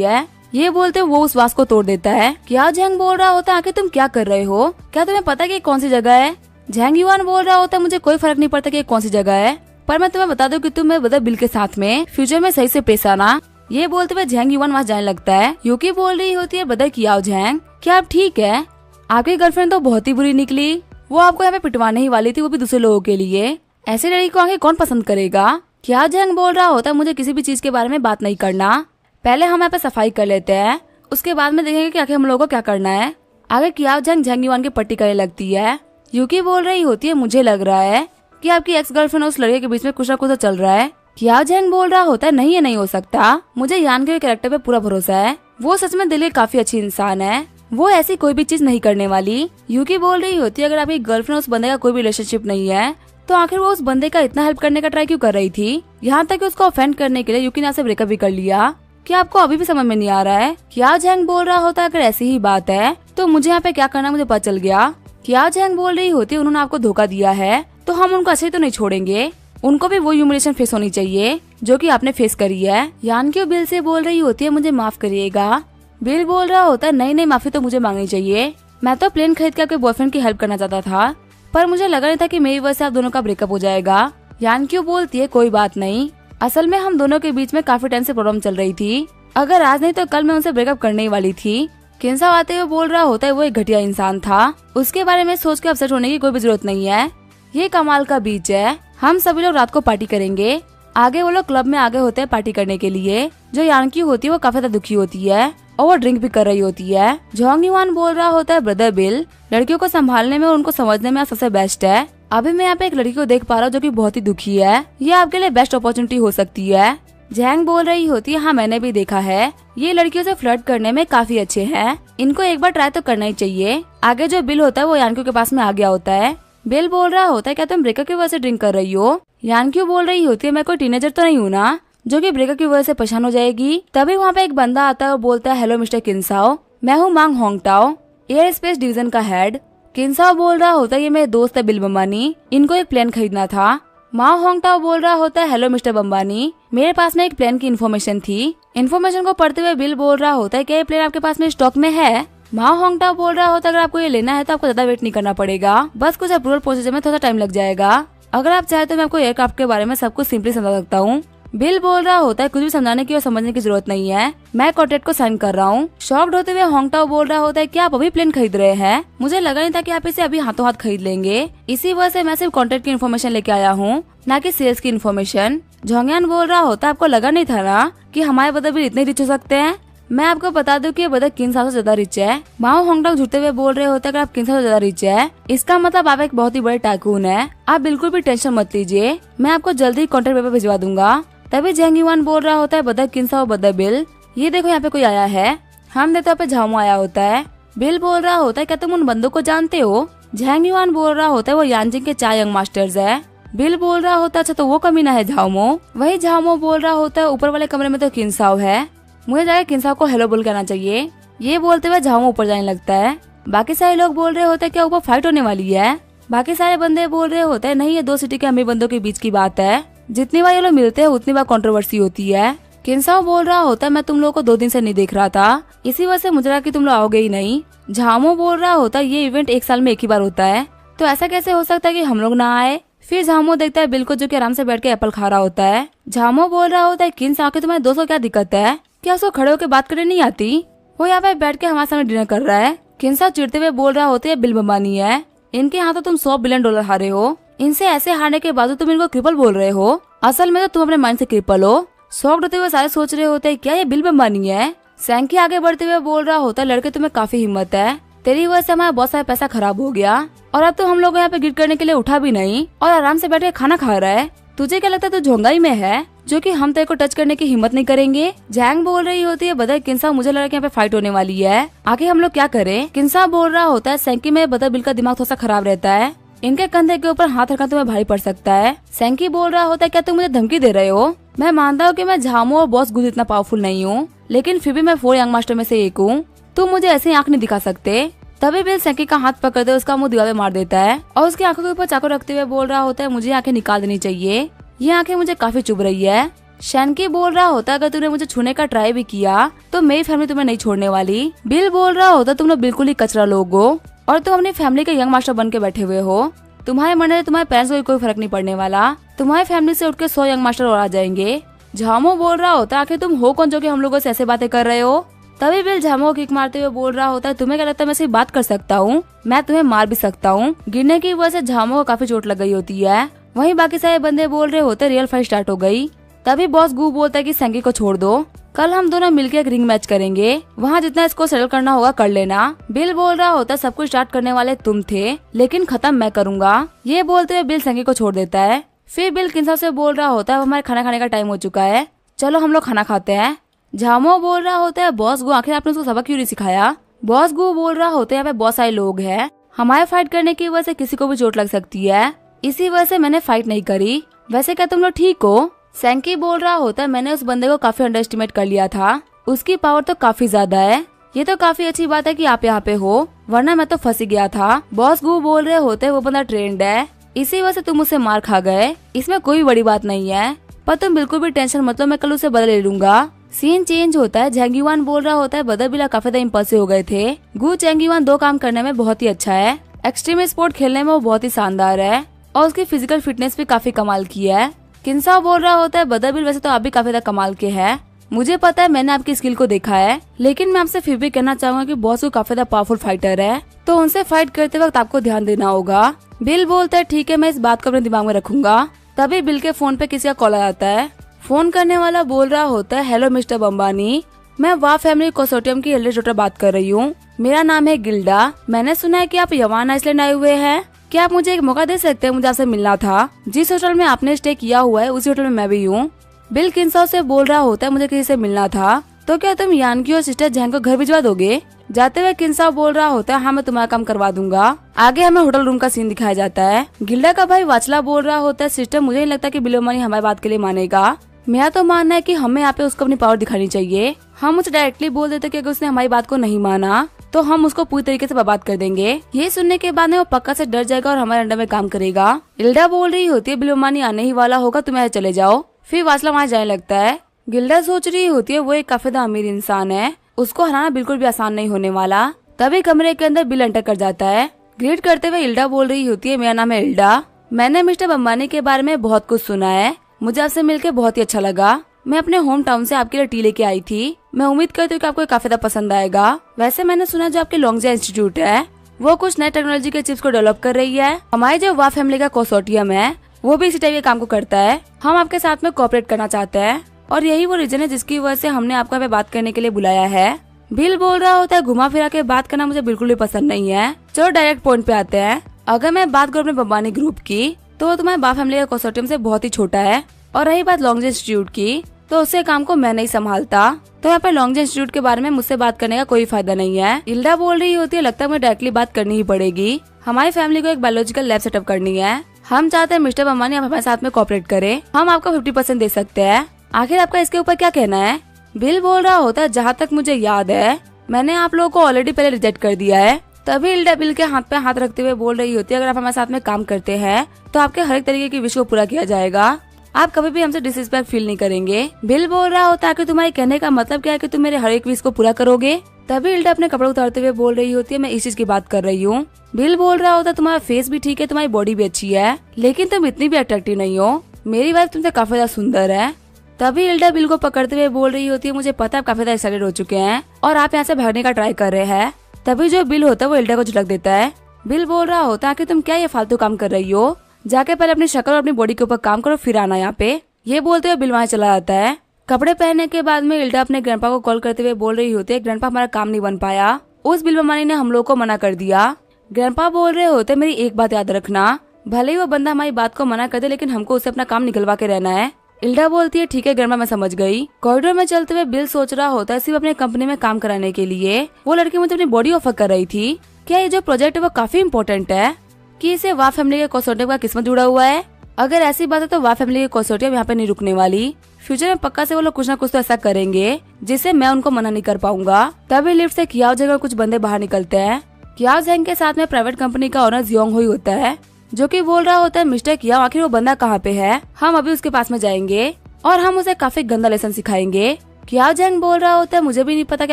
है। ये बोलते वो उस वास को तोड़ देता है। क्या जैंग बोल रहा होता है, आखिर तुम क्या कर रहे हो? क्या तुम्हें पता है कि कौन सी जगह है? जैंग युआन बोल रहा होता है, मुझे कोई फर्क नहीं पड़ता कि कौन सी जगह है, पर मैं तुम्हें बता दूं कि तुम मेरे ब्रदर बिल के साथ में फ्यूचर में सही से पेश आना। ये बोलते हुए जैंग युआन वहाँ जाने लगता है। यूकी बोल रही होती है, ब्रदर कियाओ जैंग, क्या आप ठीक है? आपकी गर्लफ्रेंड तो बहुत ही बुरी निकली, वो आपको यहाँ पे पिटवाने ही वाली थी, वो भी दूसरे लोगों के लिए। ऐसे लड़की को आगे कौन पसंद करेगा? क्या जैंग बोल रहा होता है, मुझे किसी भी चीज के बारे में बात नहीं करना, पहले हम यहाँ पे सफाई कर लेते हैं, उसके बाद में देखेंगे कि आखिर हम लोगों को क्या करना है। आगे कियाओ जैंग जैंग युआन की पट्टी करने लगती है। यूकी बोल रही होती है, मुझे लग रहा है कि आपकी एक्स गर्लफ्रेंड और उस लड़के के बीच में कुछ ना कुछ चल रहा है। क्या जैंग बोल रहा होता है, नहीं ये नहीं हो सकता, मुझे यान के कैरेक्टर पे पूरा भरोसा है, वो सच में दिल के काफी अच्छी इंसान है, वो ऐसी कोई भी चीज नहीं करने वाली। यूकी बोल रही होती है, अगर आपकी गर्लफ्रेंड उस बंदे का कोई भी रिलेशनशिप नहीं है तो आखिर वो उस बंदे का इतना हेल्प करने का ट्राई क्यों कर रही थी? यहाँ तक कि उसको ऑफेंड करने के लिए यूकी ने आपसे ब्रेकअप भी कर लिया। क्या आपको अभी भी समझ में नहीं आ रहा है? क्या जैंग बोल रहा होता है, अगर ऐसी ही बात है तो मुझे यहाँ पे क्या करना मुझे पता चल गया। क्या जैंग बोल रही होती है, उन्होंने आपको धोखा दिया है तो हम उनको अच्छे तो नहीं छोड़ेंगे, उनको भी वो ह्यूमिलिएशन फेस होनी चाहिए जो कि आपने फेस करी है। यानकी बिल से बोल रही होती है, मुझे माफ करिएगा। बिल बोल रहा होता है, नहीं माफी तो मुझे मांगनी चाहिए, मैं तो प्लेन खरीद के आपके बॉयफ्रेंड की हेल्प करना चाहता था, पर मुझे लगा नहीं था कि मेरी वजह से आप दोनों का ब्रेकअप हो जाएगा। यानकी बोलती है, कोई बात नहीं, असल में हम दोनों के बीच में काफी टाइम से प्रॉब्लम चल रही थी, अगर आज नहीं तो कल मैं उनसे ब्रेकअप करने ही वाली थी। किंसाओ आते हुए बोल रहा होता है, वो एक घटिया इंसान था, उसके बारे में सोच के अपसेट होने की कोई भी जरूरत नहीं है, ये कमाल का बीच है, हम सभी लोग रात को पार्टी करेंगे। आगे वो लोग क्लब में आगे होते हैं पार्टी करने के लिए। जो यानकी होती है वो काफी ज्यादा दुखी होती है और वो ड्रिंक भी कर रही होती है। जॉन्ग युआन बोल रहा होता है, ब्रदर बिल, लड़कियों को संभालने में और उनको समझने में सबसे बेस्ट है। अभी मैं यहाँ पे एक लड़की को देख पा रहा हूँ जो कि बहुत ही दुखी है, ये आपके लिए बेस्ट अपॉर्चुनिटी हो सकती है। जैंग बोल रही होती है, हाँ मैंने भी देखा है, ये लड़कियों से फ्लर्ट करने में काफी अच्छे हैं, इनको एक बार ट्राई तो करना ही चाहिए। आगे जो बिल होता है वो यानकी के पास में आ गया होता है। बिल बोल रहा होता है, क्या तुम ब्रेकअप की वजह से ड्रिंक कर रही हो? यानकी बोल रही होती है, मैं कोई टीनेजर तो नहीं हूँ ना जो कि ब्रेकअप की वजह से परेशान हो जाएगी। तभी वहाँ पे एक बंदा आता है और बोलता है, हेलो मिस्टर किंसाओ, मैं हूँ मांग होंगटाओ, एयर स्पेस डिवीजन का हेड। किंसाओ बोल रहा होता है, ये मेरे दोस्त है बिल बम्बानी, इनको एक प्लेन खरीदना था। माओ होंगटाओ बोल रहा होता है, हेलो मिस्टर बम्बानी, मेरे पास में एक प्लेन की इन्फॉर्मेशन थी। इन्फॉर्मेशन को पढ़ते हुए बिल बोल रहा होता है, क्या ये प्लेन आपके पास में स्टॉक में है? माओ होंगटाओ बोल रहा होता है, अगर आपको ये लेना है तो आपको ज्यादा वेट नहीं करना पड़ेगा, बस कुछ अप्रूवल प्रोसीजर में थोड़ा टाइम लग जाएगा, अगर आप चाहे तो मैं आपको एयरक्राफ्ट के बारे में सब कुछ सिंपली समझा सकता हूँ। बिल बोल रहा होता है, कुछ भी समझाने की और समझने की जरूरत नहीं है, मैं कॉन्ट्रैक्ट को साइन कर रहा हूँ। शॉक्ड होते हुए होंगटाओ बोल रहा होता है, क्या आप अभी प्लेन खरीद रहे हैं? मुझे लगा नहीं था कि आप इसे अभी हाथों हाथ खरीद लेंगे, इसी वजह से मैं सिर्फ कॉन्ट्रैक्ट की इन्फॉर्मेशन लेके आया हूँ, ना कि सेल्स की इन्फॉर्मेशन। जोंगयान बोल रहा होता है, आपको लगा नहीं था ना कि हमारे ब्रदर भी इतने रिच हो सकते हैं? मैं आपको बता दूं कि ये ब्रदर किंसाओ से ज्यादा रिच है। माओ होंगटाओ झूठते हुए बोल रहे होते हैं, अगर आप किंसाओ से ज्यादा रिच है इसका मतलब आप एक बहुत ही बड़े टाइकून है, आप बिल्कुल भी टेंशन मत लीजिए, मैं आपको जल्दी कॉन्ट्रैक्ट पेपर भिजवा दूंगा। तभी जैंग युआन बोल रहा होता है, ब्रदर किंसाओ ब्रदर बिल, ये देखो यहाँ पे कोई आया है। हम देखते पे झामू आया होता है। बिल बोल रहा होता है क्या तुम उन बंदों को जानते हो? झैंग युआन बोल रहा होता है वो यानजिंग के 4 यंग मास्टर्स है। बिल बोल रहा होता है अच्छा तो वो कमीना है झामू। वही झामू बोल रहा होता है ऊपर वाले कमरे में तो किनसाओ है, मुझे जाकर किनसाओ को हेलो बोल कहना चाहिए। ये बोलते हुए झामू ऊपर जाने लगता है। बाकी सारे लोग बोल रहे होते हैं क्या ऊपर फाइट होने वाली है? बाकी सारे बंदे बोल रहे होते हैं नहीं, ये 2 सिटी के अमीर बंदों के बीच की बात है, जितनी बार ये लोग मिलते हैं उतनी बार कंट्रोवर्सी होती है। किनसाओ बोल रहा होता है मैं तुम लोगों को 2 दिन से नहीं देख रहा था, इसी वजह से मुझे लगा कि तुम लोग आओगे ही नहीं। झामू बोल रहा होता है ये इवेंट 1 साल में 1 ही बार होता है, तो ऐसा कैसे हो सकता है कि हम लोग ना आए? फिर झामू देखता है बिल को जो कि आराम से बैठ के एप्पल खा रहा होता है। झामू बोल रहा होता है किन्स आके तुम्हारे दोस्तों क्या दिक्कत है, क्या उसको खड़े होकर बात करने नहीं आती? वो यहाँ पे बैठ के हमारे सामने डिनर कर रहा है। किन्सा चिढ़ते हुए बोल रहा होता है बिल बम्बानी है, इनके यहाँ तो तुम $100 बिलियन हारे हो, इनसे ऐसे हारने के बाद तुम इनको क्रिपल बोल रहे हो, असल में तो तुम अपने माइंड से क्रिपल हो। शॉक्ड होते हुए सारे सोच रहे होते हैं क्या ये बिल बम्बानी है? सैंकी आगे बढ़ते हुए बोल रहा होता है लड़के तुम्हें काफी हिम्मत है, तेरी वजह से हमारा बहुत सारा पैसा खराब हो गया और अब तो हम लोग यहाँ पे गिफ्ट करने के लिए उठा भी नहीं और आराम से बैठ के खाना खा रहा है। तुझे क्या लगता है तू झोंगाई में है जो कि हम तेरे को टच करने की हिम्मत नहीं करेंगे? जैंग बोल रही होती है बदर किन्सा मुझे लगा कि यहाँ पे फाइट होने वाली है, आगे हम लोग क्या करें? किन्सा बोल रहा होता है सैंकी में बदर बिल का दिमाग थोड़ा सा खराब रहता है, इनके कंधे के ऊपर हाथ रखना तुम्हें भारी पड़ सकता है। सैंकी बोल रहा होता है क्या तुम मुझे धमकी दे रहे हो? मैं मानता हूँ कि मैं झामू और बॉस गुज इतना पावरफुल नहीं हूँ, लेकिन फिर भी मैं 4 यंग मास्टर में से एक हूँ, तुम मुझे ऐसे आँख नहीं दिखा सकते। तभी बिल सैंकी का हाथ पकड़ते उसका मुंह दीवार में मार देता है और उसकी आंखों के ऊपर चाकू रखते हुए बोल रहा होता है मुझे आंखें निकाल देनी चाहिए, ये आंखें मुझे काफी चुभ रही है। शैनकी बोल रहा होता अगर तूने मुझे छूने का ट्राई भी किया तो मेरी फैमिली तुम्हें नहीं छोड़ने वाली। बिल बोल रहा होता तुम लोग बिल्कुल ही कचरा लोग हो और तुम अपनी फैमिली के यंग मास्टर बन के बैठे हुए हो, तुम्हारे मरने से तुम्हारे पेरेंट्स को कोई फर्क नहीं पड़ने वाला, तुम्हारी फैमिली से उठ के 100 यंग मास्टर और आ जाएंगे। झामू बोल रहा होता आखिर तुम हो कौन जो कि हम लोगों से ऐसे बातें कर रहे हो? तभी बिल झामू को किक मारते हुए बोल रहा होता है तुम्हें क्या लगता है मैं सिर्फ बात कर सकता हूँ, मैं तुम्हें मार भी सकता हूँ। गिरने की वजह से झामू को काफी चोट लग गई होती है। वहीं बाकी सारे बंदे बोल रहे होते रियल फाइट स्टार्ट हो गई। तभी बॉस गू बोलता है कि सैंकी को छोड़ दो, कल हम दोनों मिलकर एक रिंग मैच करेंगे, वहाँ जितना इसको सेटल करना होगा कर लेना। बिल बोल रहा होता सब कुछ स्टार्ट करने वाले तुम थे लेकिन खत्म मैं करूंगा। ये बोलते हुए बिल सैंकी को छोड़ देता है। फिर बिल किन्सा से बोल रहा होता है हमारे खाना खाने का टाइम हो चुका है, चलो हम लोग खाना खाते हैं। झामू बोल रहा होता है बॉस गू आखिर आपने उसको सबक क्यों नहीं सिखाया? बॉस गू बोल रहा होता है यहाँ पे बहुत सारे लोग हैं, हमारे फाइट करने की वजह से किसी को भी चोट लग सकती है, इसी वजह से मैंने फाइट नहीं करी। वैसे क्या तुम लोग ठीक हो? सैंकी बोल रहा होता है मैंने उस बंदे को काफी अंडर एस्टिमेट कर लिया था, उसकी पावर तो काफी ज्यादा है, ये तो काफी अच्छी बात है कि आप यहाँ पे हो, वरना मैं तो फंस गया था। बॉस गू बोल रहे होते है वो बंदा ट्रेंड है, इसी वजह से तुम उससे मार खा गए, इसमें कोई बड़ी बात नहीं है, पर तुम बिल्कुल भी टेंशन मत लो, मैं कल उसे बदल ले लूंगा। सीन चेंज होता है। झैंग युआन बोल रहा होता है बदर बिला काफी ज्यादा इम्पल्सिव हो गए थे। गू झैंग युआन 2 काम करने में बहुत ही अच्छा है, एक्सट्रीम स्पोर्ट खेलने में वो बहुत ही शानदार है और उसकी फिजिकल फिटनेस भी काफी कमाल की है। किन्सा बोल रहा होता है बदर बिल वैसे तो आप भी काफी ज्यादा कमाल के हैं, मुझे पता है मैंने आपकी स्किल को देखा है, लेकिन मैं आपसे फिर भी कहना चाहूंगा कि बॉस को काफी ज्यादा पावरफुल फाइटर है, तो उनसे फाइट करते वक्त आपको ध्यान देना होगा। बिल बोलता है ठीक है मैं इस बात को अपने दिमाग में रखूंगा। तभी बिल के फोन पे किसी का कॉल आ जाता है। फोन करने वाला बोल रहा होता है हेलो मिस्टर बम्बानी, मैं वाह फैमिली कंसोर्टियम की एल्डर डॉटर बात कर रही हूँ, मेरा नाम है गिल्डा, मैंने सुना है कि आप यवान आइसलैंड आए हुए हैं, क्या आप मुझे एक मौका दे सकते हैं? मुझे आपसे मिलना था, जिस होटल में आपने स्टे किया हुआ है उसी होटल में मैं भी हूँ। बिल किन्साओ से बोल रहा होता है मुझे किसी से मिलना था, तो क्या तुम यानकी और सिस्टर झैंग को घर भिजवा दोगे? जाते हुए किन्साओ बोल रहा होता है हाँ मैं तुम्हारा काम करवा दूंगा। आगे हमें होटल रूम का सीन दिखाया जाता है। गिल्डा का भाई वाचला बोल रहा होता है सिस्टर मुझे नहीं लगता कि बिल बम्बानी हमारी बात के लिए मानेगा, मेरा तो मानना है कि हमें यहाँ पे उसको अपनी पावर दिखानी चाहिए, हम उसे डायरेक्टली बोल देते कि अगर उसने हमारी बात को नहीं माना तो हम उसको पूरी तरीके से बर्बाद कर देंगे। ये सुनने के बाद वो पक्का से डर जाएगा और हमारे अंडर में काम करेगा। इल्डा बोल रही होती है बिल बम्बानी आने ही वाला होगा, तुम चले जाओ। फिर वाचला वहाँ जाने लगता है। गिल्डा सोच रही होती है वो एक काफी अमीर इंसान है, उसको हराना बिल्कुल भी आसान नहीं होने वाला। तभी कमरे के अंदर बिल एंटर कर जाता है। ग्रीट करते हुए इल्डा बोल रही होती है मेरा नाम है इल्डा, मैंने मिस्टर बम्बानी के बारे में बहुत कुछ सुना है, मुझे आपसे मिलकर बहुत ही अच्छा लगा, मैं अपने होम टाउन से आपके लिए टी लेके आई थी, मैं उम्मीद करती हूँ कि आपको काफी ज्यादा पसंद आएगा। वैसे मैंने सुना जो आपके लॉन्गजिया इंस्टीट्यूट है वो कुछ नए टेक्नोलॉजी के चिप्स को डेवलप कर रही है, हमारी जो वाह फैमिली का कंसोर्टियम है वो भी इसी टाइप के काम को करता है, हम आपके साथ में कोऑपरेट करना चाहते हैं और यही वो रीजन है जिसकी वजह से हमने आपको यहाँ पे बात करने के लिए बुलाया है। बिल बोल रहा होता है घुमा फिरा के बात करना मुझे बिल्कुल भी पसंद नहीं है, चलो डायरेक्ट पॉइंट पे आते हैं। अगर मैं बात करूँ अपने बम्बानी ग्रुप की तो तुम्हारे वाह फैमिली का कंसोर्टियम से बहुत ही छोटा है, और रही बात लॉन्गजिया इंस्टीट्यूट की तो उससे काम को मैं नहीं संभालता। तो यहाँ पे लॉन्ग इंस्टीट्यूट के बारे में मुझसे बात करने का कोई फायदा नहीं है। इल्डा बोल रही होती है, लगता है मुझे डायरेक्टली बात करनी ही पड़ेगी। हमारी फैमिली को एक बायोलॉजिकल लैब सेटअप करनी है। हम चाहते हैं मिस्टर अंबानी आप हमारे साथ में कोऑपरेट करें। हम आपको 50% दे सकते हैं। आखिर आपका इसके ऊपर क्या कहना है? बिल बोल रहा होता है, जहाँ तक मुझे याद है मैंने आप लोगों को ऑलरेडी पहले रिजेक्ट कर दिया है। तभी इल्डा बिल के हाथ पे हाथ रखते हुए बोल रही होती है, अगर आप हमारे साथ में काम करते हैं तो आपके हर एक तरीके की विश को पूरा किया जाएगा। आप कभी भी हमसे डिसरिस्पेक्ट फील नहीं करेंगे। बिल बोल रहा होता है कि तुम्हारे कहने का मतलब क्या है कि तुम मेरे हर एक विश को पूरा करोगे। तभी इल्डा अपने कपड़े उतारते हुए बोल रही होती है, मैं इस चीज की बात कर रही हूँ। बिल बोल रहा होता है, तुम्हारा फेस भी ठीक है, तुम्हारी बॉडी भी अच्छी है, लेकिन तुम इतनी भी अट्रैक्टिव नहीं हो। मेरी वाइफ तुमसे काफी ज्यादा सुंदर है। तभी इल्डा बिल को पकड़ते हुए बोल रही होती है, मुझे पता है आप काफी ज्यादा एक्साइटेड हो चुके हैं और आप यहाँ से भागने का ट्राई कर रहे हैं। तभी जो बिल होता है वो इल्डा को झटक देता है। बिल बोल रहा होता है कि तुम क्या ये फालतू काम कर रही हो, जाके पहले अपनी शक्ल और अपनी बॉडी के ऊपर काम करो फिर आना यहाँ पे। ये बोलते हुए बिल वहाँ चला जाता है। कपड़े पहनने के बाद में इल्डा अपने ग्रैंडपा को कॉल करते हुए बोल रही होती है, ग्रैंडपा हमारा काम नहीं बन पाया, उस बिल अंबानी ने हम लोग को मना कर दिया। ग्रैंडपा बोल रहे होते, मेरी एक बात याद रखना, भले ही वो बंदा हमारी बात को मना कर दे लेकिन हमको उससे अपना काम निकलवा के रहना है। इल्डा बोलती है, ठीक है ग्रैंडपा मैं समझ गई। कॉरिडोर में चलते हुए बिल सोच रहा होता है, सिर्फ अपने कंपनी में काम कराने के लिए वो लड़की मुझे अपनी बॉडी ऑफर कर रही थी। क्या ये जो प्रोजेक्ट है वो काफी इम्पोर्टेंट है कि इसे वाह फैमिली के कंसोर्टियम का किस्मत जुड़ा हुआ है? अगर ऐसी बात है तो वाह फैमिली के कंसोर्टियम यहाँ पे नहीं रुकने वाली। फ्यूचर में पक्का से वो लोग कुछ ना कुछ तो ऐसा करेंगे जिससे मैं उनको मना नहीं कर पाऊंगा। तभी लिफ्ट से कियाओ जेंग और कुछ बंदे बाहर निकलते हैं। कियाओ जेंग के साथ में प्राइवेट कंपनी का ओनर जियोंग हुई होता है, जो कि बोल रहा होता है, मिस्टर कियाओ आखिर वो बंदा कहाँ पे है, हम अभी उसके पास में जाएंगे और हम उसे काफी गंदा लेसन सिखाएंगे। कियाओ जेंग बोल रहा होता है, मुझे भी नहीं पता कि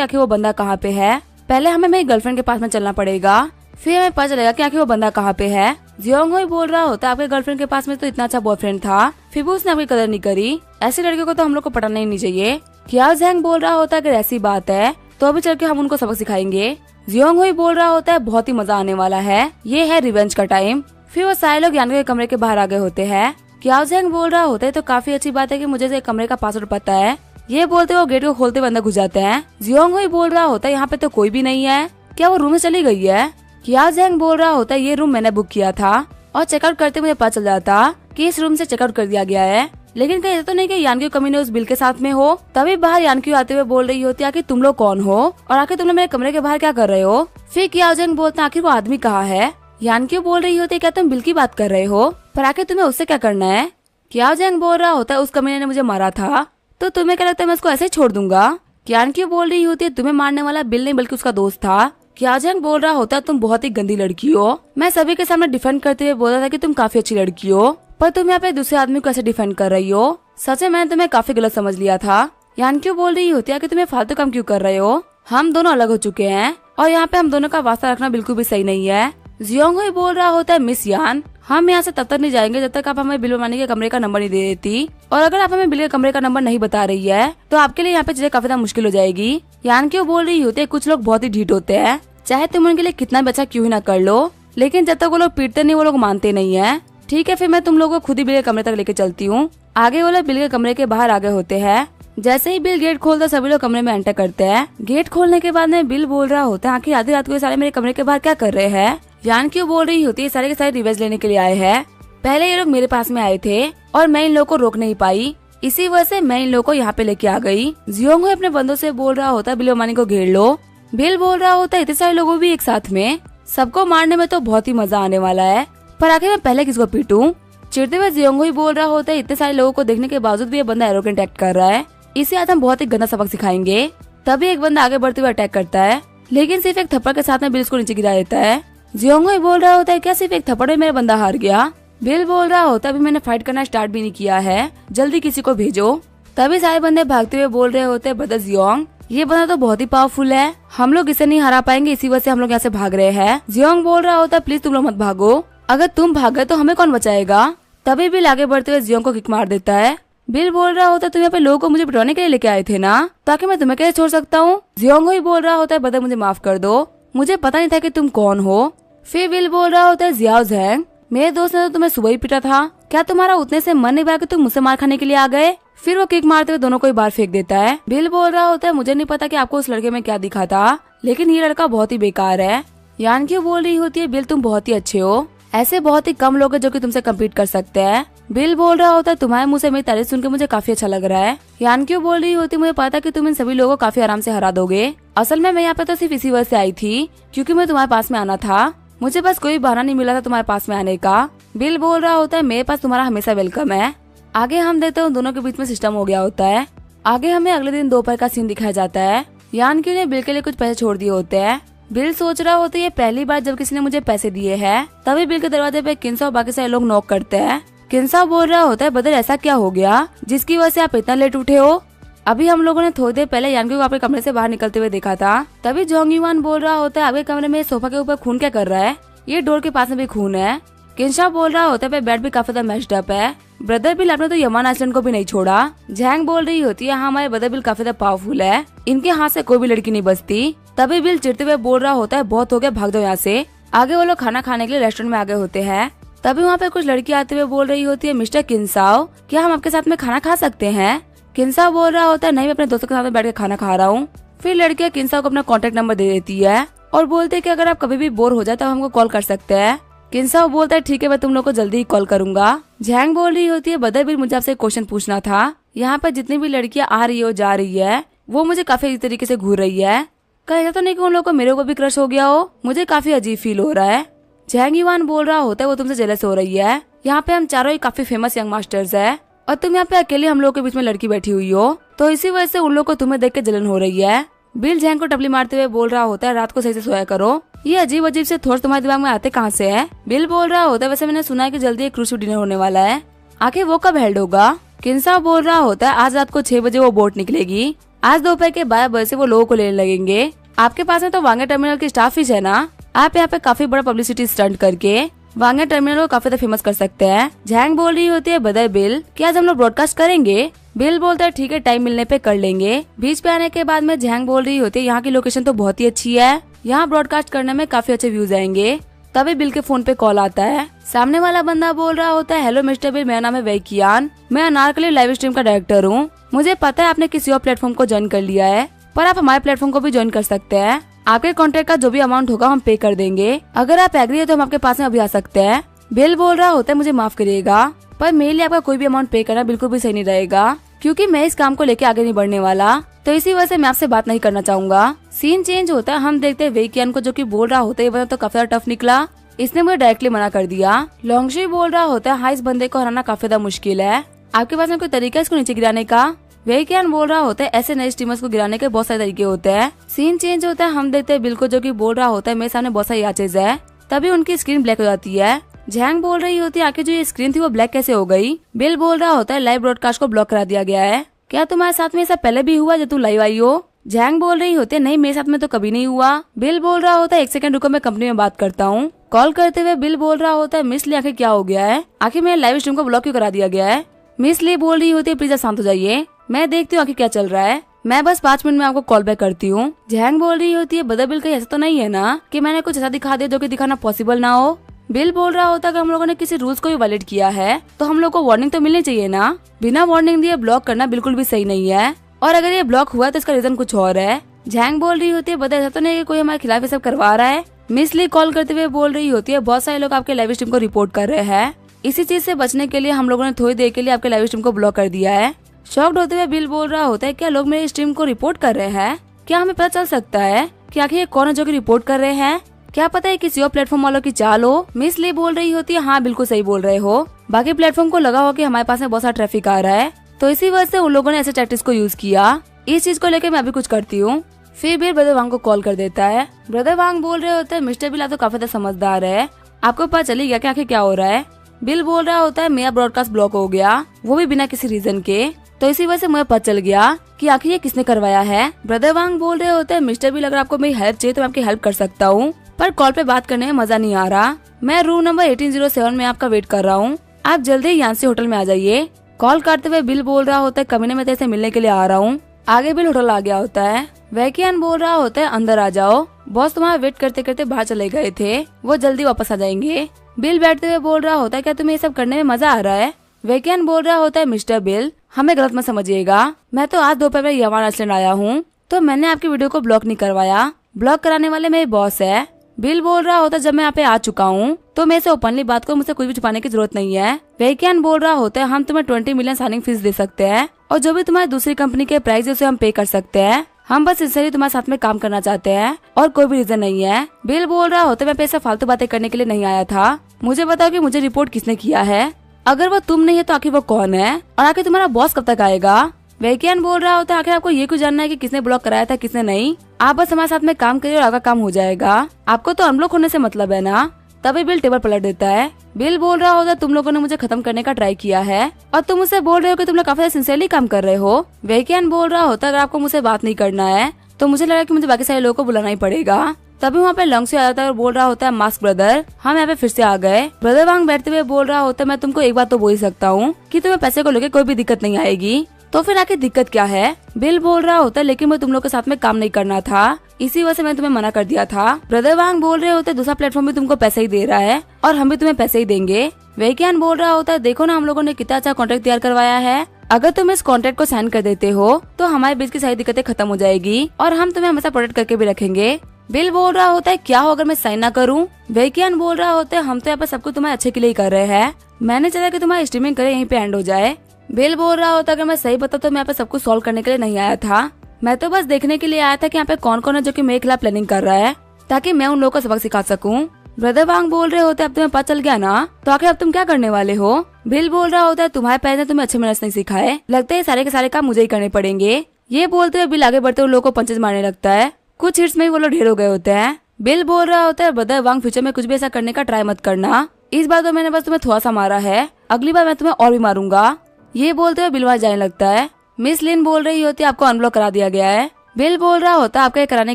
आखिर वो बंदा कहाँ पे है, पहले हमें मेरी गर्लफ्रेंड के पास में चलना पड़ेगा, फिर हमें पता चलेगा कि आखिर वो बंदा कहाँ पे है। जियोंग हुई बोल रहा होता है, आपके गर्लफ्रेंड के पास में तो इतना अच्छा बॉयफ्रेंड था, फिर भी उसने आपकी कदर नहीं करी, ऐसी लड़कियों को तो हम लोग को पटाना ही नहीं चाहिए। कियाओ जेंग बोल रहा होता है, अगर ऐसी बात है तो अभी चल के हम उनको सबक सिखाएंगे। जियोंग हुई बोल रहा होता है, बहुत ही मजा आने वाला है, ये है रिवेंज का टाइम। फिर वो सारे लोग यानके के कमरे के बाहर आ गए होते हैं। कियाओ जेंग बोल रहा होता है, तो काफी अच्छी बात है कि मुझे से कमरे का पासवर्ड पता है। ये बोलते वो गेट को खोलते हुए अंदर घुस जाते हैं। जियोंग हुई बोल रहा होता है, यहाँ पे तो कोई भी नहीं है, क्या वो रूम में चली गई है? कियाओ जेंग बोल रहा होता है, ये रूम मैंने बुक किया था और चेकआउट करते मुझे पता चल जाता कि इस रूम से चेकआउट कर दिया गया है, लेकिन कहीं तो नहीं कि यानक्यू कमीने उस बिल के साथ में हो। तभी बाहर यानक्यू आते हुए बोल रही होती है, आखिर तुम लोग कौन हो और आखिर तुम लोग मेरे कमरे के बाहर क्या कर रहे हो? फिर कियाओ जेंग बोलते हैं, आखिर वो आदमी कहाँ है? यानक्यू बोल रही होती है, क्या तुम बिल की बात कर रहे हो, पर आखिर तुम्हें उससे क्या करना है? कियाओ जेंग बोल रहा होता है, उस कमीने ने मुझे मारा था, तो तुम्हें क्या लगता है मैं उसको ऐसे छोड़ दूंगा? यानक्यू बोल रही होती है, तुम्हें मारने वाला बिल नहीं बल्कि उसका दोस्त था। कियाओ जेंग बोल रहा होता है, तुम बहुत ही गंदी लड़की हो, मैं सभी के सामने डिफेंड करते हुए बोला था कि तुम काफी अच्छी लड़की हो, पर तुम यहाँ पे दूसरे आदमी को ऐसे डिफेंड कर रही हो, सच में मैंने तुम्हें काफी गलत समझ लिया था। यानक्यू बोल रही होती है कि तुम्हें फालतू काम क्यों कर रहे हो, हम दोनों अलग हो चुके हैं और यहाँ पे हम दोनों का वास्ता रखना बिल्कुल भी सही नहीं है। जियोंग हुई बोल रहा होता है, मिस यान हम यहाँ से तब तक नहीं जाएंगे जब तक आप हमें बिल अंबानी के कमरे का नंबर नहीं दे देती, और अगर आप हमें बिल के कमरे का नंबर नहीं बता रही है तो आपके लिए यहाँ पे चीजें काफी ज्यादा मुश्किल हो जाएगी। यानक्यू बोल रही होती है, कुछ लोग बहुत ही ढीठ होते हैं, चाहे तुम उनके लिए कितना भी अच्छा क्यों ही ना कर लो, लेकिन जब तक वो लोग पीटते नहीं वो लोग मानते नहीं है। ठीक है, फिर मैं तुम लोगों को खुद ही बिल के कमरे तक लेके चलती हूँ। आगे वो लोग बिल के कमरे के बाहर आगे होते हैं। जैसे ही बिल गेट खोलता सभी लोग कमरे में एंटर करते हैं। गेट खोलने के बाद में बिल बोल रहा होता है, आखिर आधी रात को ये सारे मेरे कमरे के बाहर क्या कर रहे हैं? यानक्यू बोल रही होती है, सारे के सारे रिवेंज लेने के लिए आए हैं, पहले ये लोग मेरे पास में आए थे और मैं इन लोगों को रोक नहीं पाई, इसी वजह से मैं इन लोगों को यहाँ पे लेके आ गई। जियोंग हुई अपने बंदों से बोल रहा होता है, बिल अंबानी को घेर लो। बिल बोल रहा होता है, इतने सारे लोगों भी एक साथ में, सबको मारने में तो बहुत ही मजा आने वाला है, पर आखिर मैं पहले किसको पीटूं? चिढ़ते हुए जियोंग हुई बोल रहा होता है, इतने सारे लोगों को देखने के बावजूद भी ये बंदा एरोगेंट एक्ट कर रहा है, इसे आज हम बहुत ही गंदा सबक सिखाएंगे। तभी एक बंदा आगे बढ़ते हुए अटैक करता है, लेकिन सिर्फ एक थप्पड़ के साथ में बिल उसको नीचे गिरा देता है। जियोंग हुई बोल रहा होता है, क्या सिर्फ एक थप्पड़ में मेरा बंदा हार गया? बिल बोल रहा होता है, अभी मैंने फाइट करना स्टार्ट भी नहीं किया है, जल्दी किसी को भेजो। तभी सारे बंदे भागते हुए बोल रहे होते हैं, ब्रदर जियोंग ये बंदा तो बहुत ही पावरफुल है, हम लोग इसे नहीं हरा पाएंगे, इसी वजह से हम लोग यहाँ से भाग रहे हैं। जियोंग बोल रहा होता है, प्लीज तुम लोग मत भागो, अगर तुम भाग गए तो हमें कौन बचाएगा? तभी बिल आगे बढ़ते हुए जियोंग को किक मार देता है। बिल बोल रहा होता है, तुम यहाँ पे लोगों को मुझे पिटवाने के लिए लेके आए थे ना, ताकि मैं तुम्हें कैसे छोड़ सकता हूँ? जियोंग ही बोल रहा होता है, ब्रदर मुझे माफ कर दो, मुझे पता नहीं था कि तुम कौन हो। फिर बिल बोल रहा होता है, जियाओ जेंग मेरे दोस्त ने तो तुम्हें सुबह ही पीटा था, क्या तुम्हारा उतने से मन नहीं भरा कि तुम मुझसे मार खाने के लिए आ गए? फिर वो किक मारते हुए दोनों को ही बाहर फेंक देता है। बिल बोल रहा होता है, मुझे नहीं पता कि आपको उस लड़के में क्या दिखा था, लेकिन ये लड़का बहुत ही बेकार है। यानक्यू बोल रही होती है, बिल तुम बहुत ही अच्छे हो, ऐसे बहुत ही कम लोग हैं जो कि तुमसे कम्पीट कर सकते हैं। बिल बोल रहा होता है तुम्हारे मुंह से मेरी तारीफ सुन के मुझे काफी अच्छा लग रहा है। यान क्यों बोल रही होती मुझे पता कि तुम इन सभी लोगों को काफी आराम से हरा दोगे। असल में मैं यहाँ पे तो सिर्फ इसी वजह से आई थी क्योंकि मैं तुम्हारे पास में आना था। मुझे बस कोई बहाना नहीं मिला था तुम्हारे पास में आने का। बिल बोल रहा होता है मेरे पास तुम्हारा हमेशा वेलकम है। आगे हम देखते हैं दोनों के बीच में सिस्टम हो गया होता है। आगे हमें अगले दिन दोपहर का सीन दिखाया जाता है। यान क्यों ने बिल के लिए कुछ पैसे छोड़ दिए होते हैं। बिल सोच रहा होता है ये पहली बार जब किसी ने मुझे पैसे दिए हैं। तभी बिल के दरवाजे पे किन्सा और बाकी सारे लोग नॉक करते हैं। किन्सा बोल रहा होता है बदर ऐसा क्या हो गया जिसकी वजह से आप इतना लेट उठे हो। अभी हम लोगों ने थोड़ी देर पहले यान को आपके कमरे से बाहर निकलते हुए देखा था। तभी जोंग युआन बोल रहा होता है आपके कमरे में सोफा के ऊपर खून क्या कर रहा है, ये डोर के पास में भी खून है। किन्सा बोल रहा होता है बेड भी काफी ज्यादा मैश्ड अप है। ब्रदर बिल आपने तो यमान आइसलैंड को भी नहीं छोड़ा। जैंग बोल रही होती है हाँ हमारे ब्रदर बिल काफी ज्यादा पावरफुल है, इनके हाथ से कोई भी लड़की नहीं बचती। तभी बिल चिढ़ते हुए बोल रहा होता है बहुत हो गया भाग जाओ यहाँ से। आगे वो लोग खाना खाने के लिए रेस्टोरेंट में आगे होते हैं। तभी वहाँ पे कुछ लड़की आते हुए बोल रही होती है मिस्टर किन्साओ क्या हम आपके साथ में खाना खा सकते हैं। किन्साओ बोल रहा होता है नहीं मैं अपने दोस्तों के साथ में बैठ के खाना खा रहा हूँ। फिर लड़कियां किन्साओ को अपना कॉन्टेक्ट नंबर दे देती है और बोलते है कि अगर आप कभी भी बोर हो जाए तो हमको कॉल कर सकते हैं। किन्साओ बोलता है ठीक है मैं तुम लोग को जल्दी ही कॉल करूंगा। जैंग बोल रही होती है बदर बिल मुझे आपसे क्वेश्चन पूछना था। यहाँ पर जितनी भी लड़कियां आ रही हो जा रही है वो मुझे काफी इस तरीके से घूर रही है। कहीं ऐसा तो नहीं कि उन लोगों को मेरे को भी क्रश हो गया हो, मुझे काफी अजीब फील हो रहा है। जैंग युआन बोल रहा होता है वो तुमसे जेलस हो रही है। यहाँ पे हम चारों ही काफी फेमस यंग मास्टर्स है और तुम यहाँ पे अकेले हम लोग के बीच में लड़की बैठी हुई हो, तो इसी वजह से उन लोग को तुम्हें देख के जलन हो रही है। बिल जैंग को टपली मारते हुए बोल रहा होता है रात को सही से सोया करो, ये अजीब अजीब से थॉट्स तुम्हारे दिमाग में आते कहाँ से है। बिल बोल रहा होता है वैसे मैंने सुना है कि जल्दी एक क्रूज डिनर होने वाला है, आखिर वो कब हेल्ड होगा। किन्सा बोल रहा होता है आज रात को 6 बजे वो बोट निकलेगी, आज दोपहर के 12 बजे से वो लोगों को लेने लगेंगे। आपके पास में तो वांगे टर्मिनल की स्टाफ फिश है ना, आप यहाँ पे काफी बड़ा पब्लिसिटी स्टंट करके वांगे टर्मिनल को काफी फेमस कर सकते हैं। जैंग बोल रही होती है बदर बिल क्या आज हम लोग ब्रॉडकास्ट करेंगे। बिल बोलता है ठीक है टाइम मिलने पे कर लेंगे। बीच पे आने के बाद में जैंग बोल रही होती है यहाँ की लोकेशन तो बहुत ही अच्छी है, यहाँ ब्रॉडकास्ट करने में काफी अच्छे व्यूज आएंगे। तभी बिल के फोन पे कॉल आता है। सामने वाला बंदा बोल रहा होता है हेलो मिस्टर बिल मेरा नाम है वैकियान, मैं अनारकली लाइव स्ट्रीम का डायरेक्टर हूँ। मुझे पता है आपने किसी और प्लेटफॉर्म को ज्वाइन कर लिया है पर आप हमारे प्लेटफॉर्म को भी ज्वाइन कर सकते हैं। आपके कॉन्ट्रैक्ट का जो भी अमाउंट होगा हम पे कर देंगे, अगर आप एग्री है तो हम आपके पास में अभी आ सकते हैं। बिल बोल रहा होता है मुझे माफ करिएगा पर मेरे लिए आपका कोई भी अमाउंट पे करना बिल्कुल भी सही नहीं रहेगा क्योंकि मैं इस काम को लेके आगे नहीं बढ़ने वाला, तो इसी वजह से मैं आपसे बात नहीं करना चाहूंगा। सीन चेंज होता है, हम देखते हैं वैकियान को जो कि बोल रहा होता है ये बंदा तो काफी टफ निकला, इसने मुझे डायरेक्टली मना कर दिया। लॉन्गशी बोल रहा होता है हाँ इस बंदे को हराना काफी ज्यादा मुश्किल है, आपके पास में कोई तरीका है इसको नीचे गिराने का। वैकियान बोल रहा होता है ऐसे नए स्ट्रीमर्स को गिराने के बहुत सारे तरीके होते हैं। सीन चेंज होता है, हम देखते हैं बिल को जो कि बोल रहा होता है मेरे सामने बहुत सारी आचेज है। तभी उनकी स्क्रीन ब्लैक हो जाती है। जैंग बोल रही होती है आखिर जो ये स्क्रीन थी वो ब्लैक कैसे हो गई। बिल बोल रहा होता है लाइव ब्रॉडकास्ट को ब्लॉक करा दिया गया है, क्या तुम्हारे साथ में ऐसा पहले भी हुआ जब तू लाइव आई हो। जैंग बोल रही होती है नहीं मेरे साथ में तो कभी नहीं हुआ। बिल बोल रहा होता है 1 सेकंड रुको मैं कंपनी में बात करता हूँ। कॉल करते हुए बिल बोल रहा होता है मिस ली आखिर क्या हो गया है, आखिर मेरे लाइव स्ट्रीम को ब्लॉक क्यों करा दिया गया है। मिस ली बोल रही होती है प्लीज शांत हो जाइए, मैं देखती हूँ आखिर क्या चल रहा है, मैं बस 5 मिनट में आपको कॉल बैक करती हूँ। जैंग बोल रही होती है बदर बिल कहीं ऐसा तो नहीं है ना कि मैंने कुछ ऐसा दिखा दिया जो कि दिखाना पॉसिबल ना हो। बिल बोल रहा होता है कि हम लोगों ने किसी रूल्स को भी वायलेट किया है तो हम लोग को वार्निंग तो मिलनी चाहिए ना, बिना वार्निंग दिए ब्लॉक करना बिल्कुल भी सही नहीं है, और अगर ये ब्लॉक हुआ तो इसका रीजन कुछ और है। जैंग बोल रही होती है बदर ऐसा तो नहीं कि कोई हमारे खिलाफ ये सब करवा रहा है। मिस ली कॉल करते हुए बोल रही होती है बहुत सारे लोग आपके लाइव स्ट्रीम को रिपोर्ट कर रहे हैं, इसी चीज से बचने के लिए हम लोगों ने थोड़ी देर के लिए आपके लाइव स्ट्रीम को ब्लॉक कर दिया है। शॉक्ड होते हुए बिल बोल रहा होता है क्या लोग मेरे स्ट्रीम को रिपोर्ट कर रहे हैं, क्या हमें पता चल सकता है कि आखिर ये कौन है जो कि रिपोर्ट कर रहे हैं, क्या पता है किसी और प्लेटफॉर्म वालों की चाल हो। मिस ली बोल रही होती है हाँ बिल्कुल सही बोल रहे हो, बाकी प्लेटफॉर्म को लगा हो कि हमारे पास में बहुत सारा ट्रैफिक आ रहा है तो इसी वजह से उन लोगों ने ऐसे टैक्टिक्स को यूज किया, इस चीज को लेकर मैं अभी कुछ करती हूँ। फिर बिल ब्रदर वांग को कॉल कर देता है। ब्रदर वांग बोल रहे होते हैं मिस्टर बिल आप तो काफी समझदार है, आपको पता चली गया कि आखिर क्या हो रहा है। बिल बोल रहा होता है मेरा ब्रॉडकास्ट ब्लॉक हो गया, वो भी बिना किसी रीजन के, तो इसी वजह से मुझे पता चल गया कि आखिर ये किसने करवाया है। ब्रदर वांग बोल रहे होते हैं मिस्टर बिल अगर आपको मेरी हेल्प चाहिए तो मैं आपकी हेल्प कर सकता हूँ, पर कॉल पे बात करने में मजा नहीं आ रहा। मैं रूम नंबर 1807 में आपका वेट कर रहा हूँ, आप जल्दी यहाँ से होटल में आ जाइए। कॉल करते हुए बिल बोल रहा होता है कमीने में तेरे से मिलने के लिए आ रहा हूँ। आगे बिल होटल आ गया होता है। वैकियान बोल रहा होता है अंदर आ जाओ, बॉस तुम्हारा वेट करते करते बाहर चले गए थे, वो जल्दी वापस आ जाएंगे। बिल बैठते हुए बोल रहा होता है क्या तुम्हें ये सब करने में मजा आ रहा है। वैकियान बोल रहा होता है मिस्टर बिल हमें गलत मत समझिएगा, मैं तो आज दोपहर में यमान आइसलैंड आया हूँ तो मैंने आपकी वीडियो को ब्लॉक नहीं करवाया, ब्लॉक कराने वाले मेरे बॉस है। बिल बोल रहा होता जब मैं यहाँ पे आ चुका हूँ तो मैं से ओपनली बात करूं, मुझसे कुछ भी छुपाने की जरूरत नहीं है। वैक्यान बोल रहा होता है हम तुम्हें 20 मिलियन साइनिंग फीस दे सकते हैं और जो भी तुम्हारी दूसरी कंपनी के प्राइस है उसे हम पे कर सकते हैं। हम बस इसलिए तुम्हारे साथ में काम करना चाहते हैं और कोई भी रीजन नहीं है। बिल बोल रहा होता है मैं पैसे फालतू बातें करने के लिए नहीं आया था। मुझे बताओ कि मुझे रिपोर्ट किसने किया है? अगर वो तुम नहीं है तो आखिर वो कौन है और आखिर तुम्हारा बॉस कब तक आएगा? वैक्यान बोल रहा होता है आखिर आपको ये क्यों जानना है कि किसने ब्लॉक कराया था किसने नहीं? आप बस हमारे साथ में काम करिए और आगे काम हो जाएगा। आपको तो अनब्लॉक होने से मतलब है ना? तभी बिल टेबल पलट देता है। बिल बोल रहा होता है तुम लोगों ने मुझे खत्म करने का ट्राई किया है और तुम मुझसे बोल रहे हो कि तुम लोग काफी सिंसियरली काम कर रहे हो। वैक्यान बोल रहा होता है अगर आपको मुझसे बात नहीं करना है तो मुझे लगा कि मुझे बाकी सारे लोगों को बुलाना ही पड़ेगा। तभी वहाँ पे लंग से आ जाता है और बोल रहा होता है मास्क ब्रदर हम यहाँ पे फिर से आ गए। ब्रदर वांग बैठते हुए बोल रहा होता है मैं तुमको एक बात तो बोल ही सकता हूँ कि तुम्हें पैसे को लेकर कोई भी दिक्कत नहीं आएगी। तो फिर आखिर दिक्कत क्या है? बिल बोल रहा होता है लेकिन मैं तुम लोग के साथ में काम नहीं करना था, इसी वजह से मैंने तुम्हें मना कर दिया था। ब्रदर वांग बोल रहे होते दूसरा प्लेटफॉर्म भी तुमको पैसे ही दे रहा है और हम भी तुम्हें पैसे ही देंगे। वैक्यान बोल रहा होता है देखो ना हम लोगों ने कितना अच्छा कॉन्ट्रैक्ट तैयार करवाया है। अगर तुम इस कॉन्ट्रैक्ट को साइन कर देते हो तो हमारे बीच की सारी दिक्कतें खत्म हो जाएगी और हम तुम्हें हमेशा प्रोटेक्ट करके भी रखेंगे। बिल बोल रहा होता है क्या हो अगर मैं साइन ना करूं? वैक्यान बोल रहा होता है हम तो यहाँ पर सब कुछ तुम्हारे अच्छे के लिए ही कर रहे हैं। मैंने चाहा कि तुम्हारी स्ट्रीमिंग करे यहीं पे एंड हो जाए। बिल बोल रहा होता है अगर मैं सही बता तो मैं यहाँ पे सब कुछ सॉल्व करने के लिए नहीं आया था। मैं तो बस देखने के लिए आया था कि यहाँ पे कौन कौन है जो कि मेरे खिलाफ प्लानिंग कर रहा है ताकि मैं उन लोगों को सबक सिखा सकूं। ब्रदर वांग बोल रहे होते अब तुम्हें पता चल गया ना तो आखिर अब तुम क्या करने वाले हो? बिल बोल रहा होता है तुम्हारे पैर ने तुम्हें अच्छे मैनर्स नहीं सिखाए, लगता है सारे के सारे काम मुझे ही करने पड़ेंगे। ये बोलते हुए बिल आगे बढ़ते हुए लोगों को पंचेस मारने लगता है। कुछ हिट्स में ही वो लोग ढेर हो गए होते हैं। बिल बोल रहा होता है ब्रदर वांग फ्यूचर में कुछ भी ऐसा करने का ट्राई मत करना, इस बार तो मैंने बस तुम्हें थोड़ा सा मारा है, अगली बार मैं तुम्हें और भी मारूंगा। ये बोलते हुए बिल वहां जाने लगता है। मिस लिन बोल रही होती है आपको अनब्लॉक करा दिया गया है। बिल बोल रहा होता है आपका ये कराने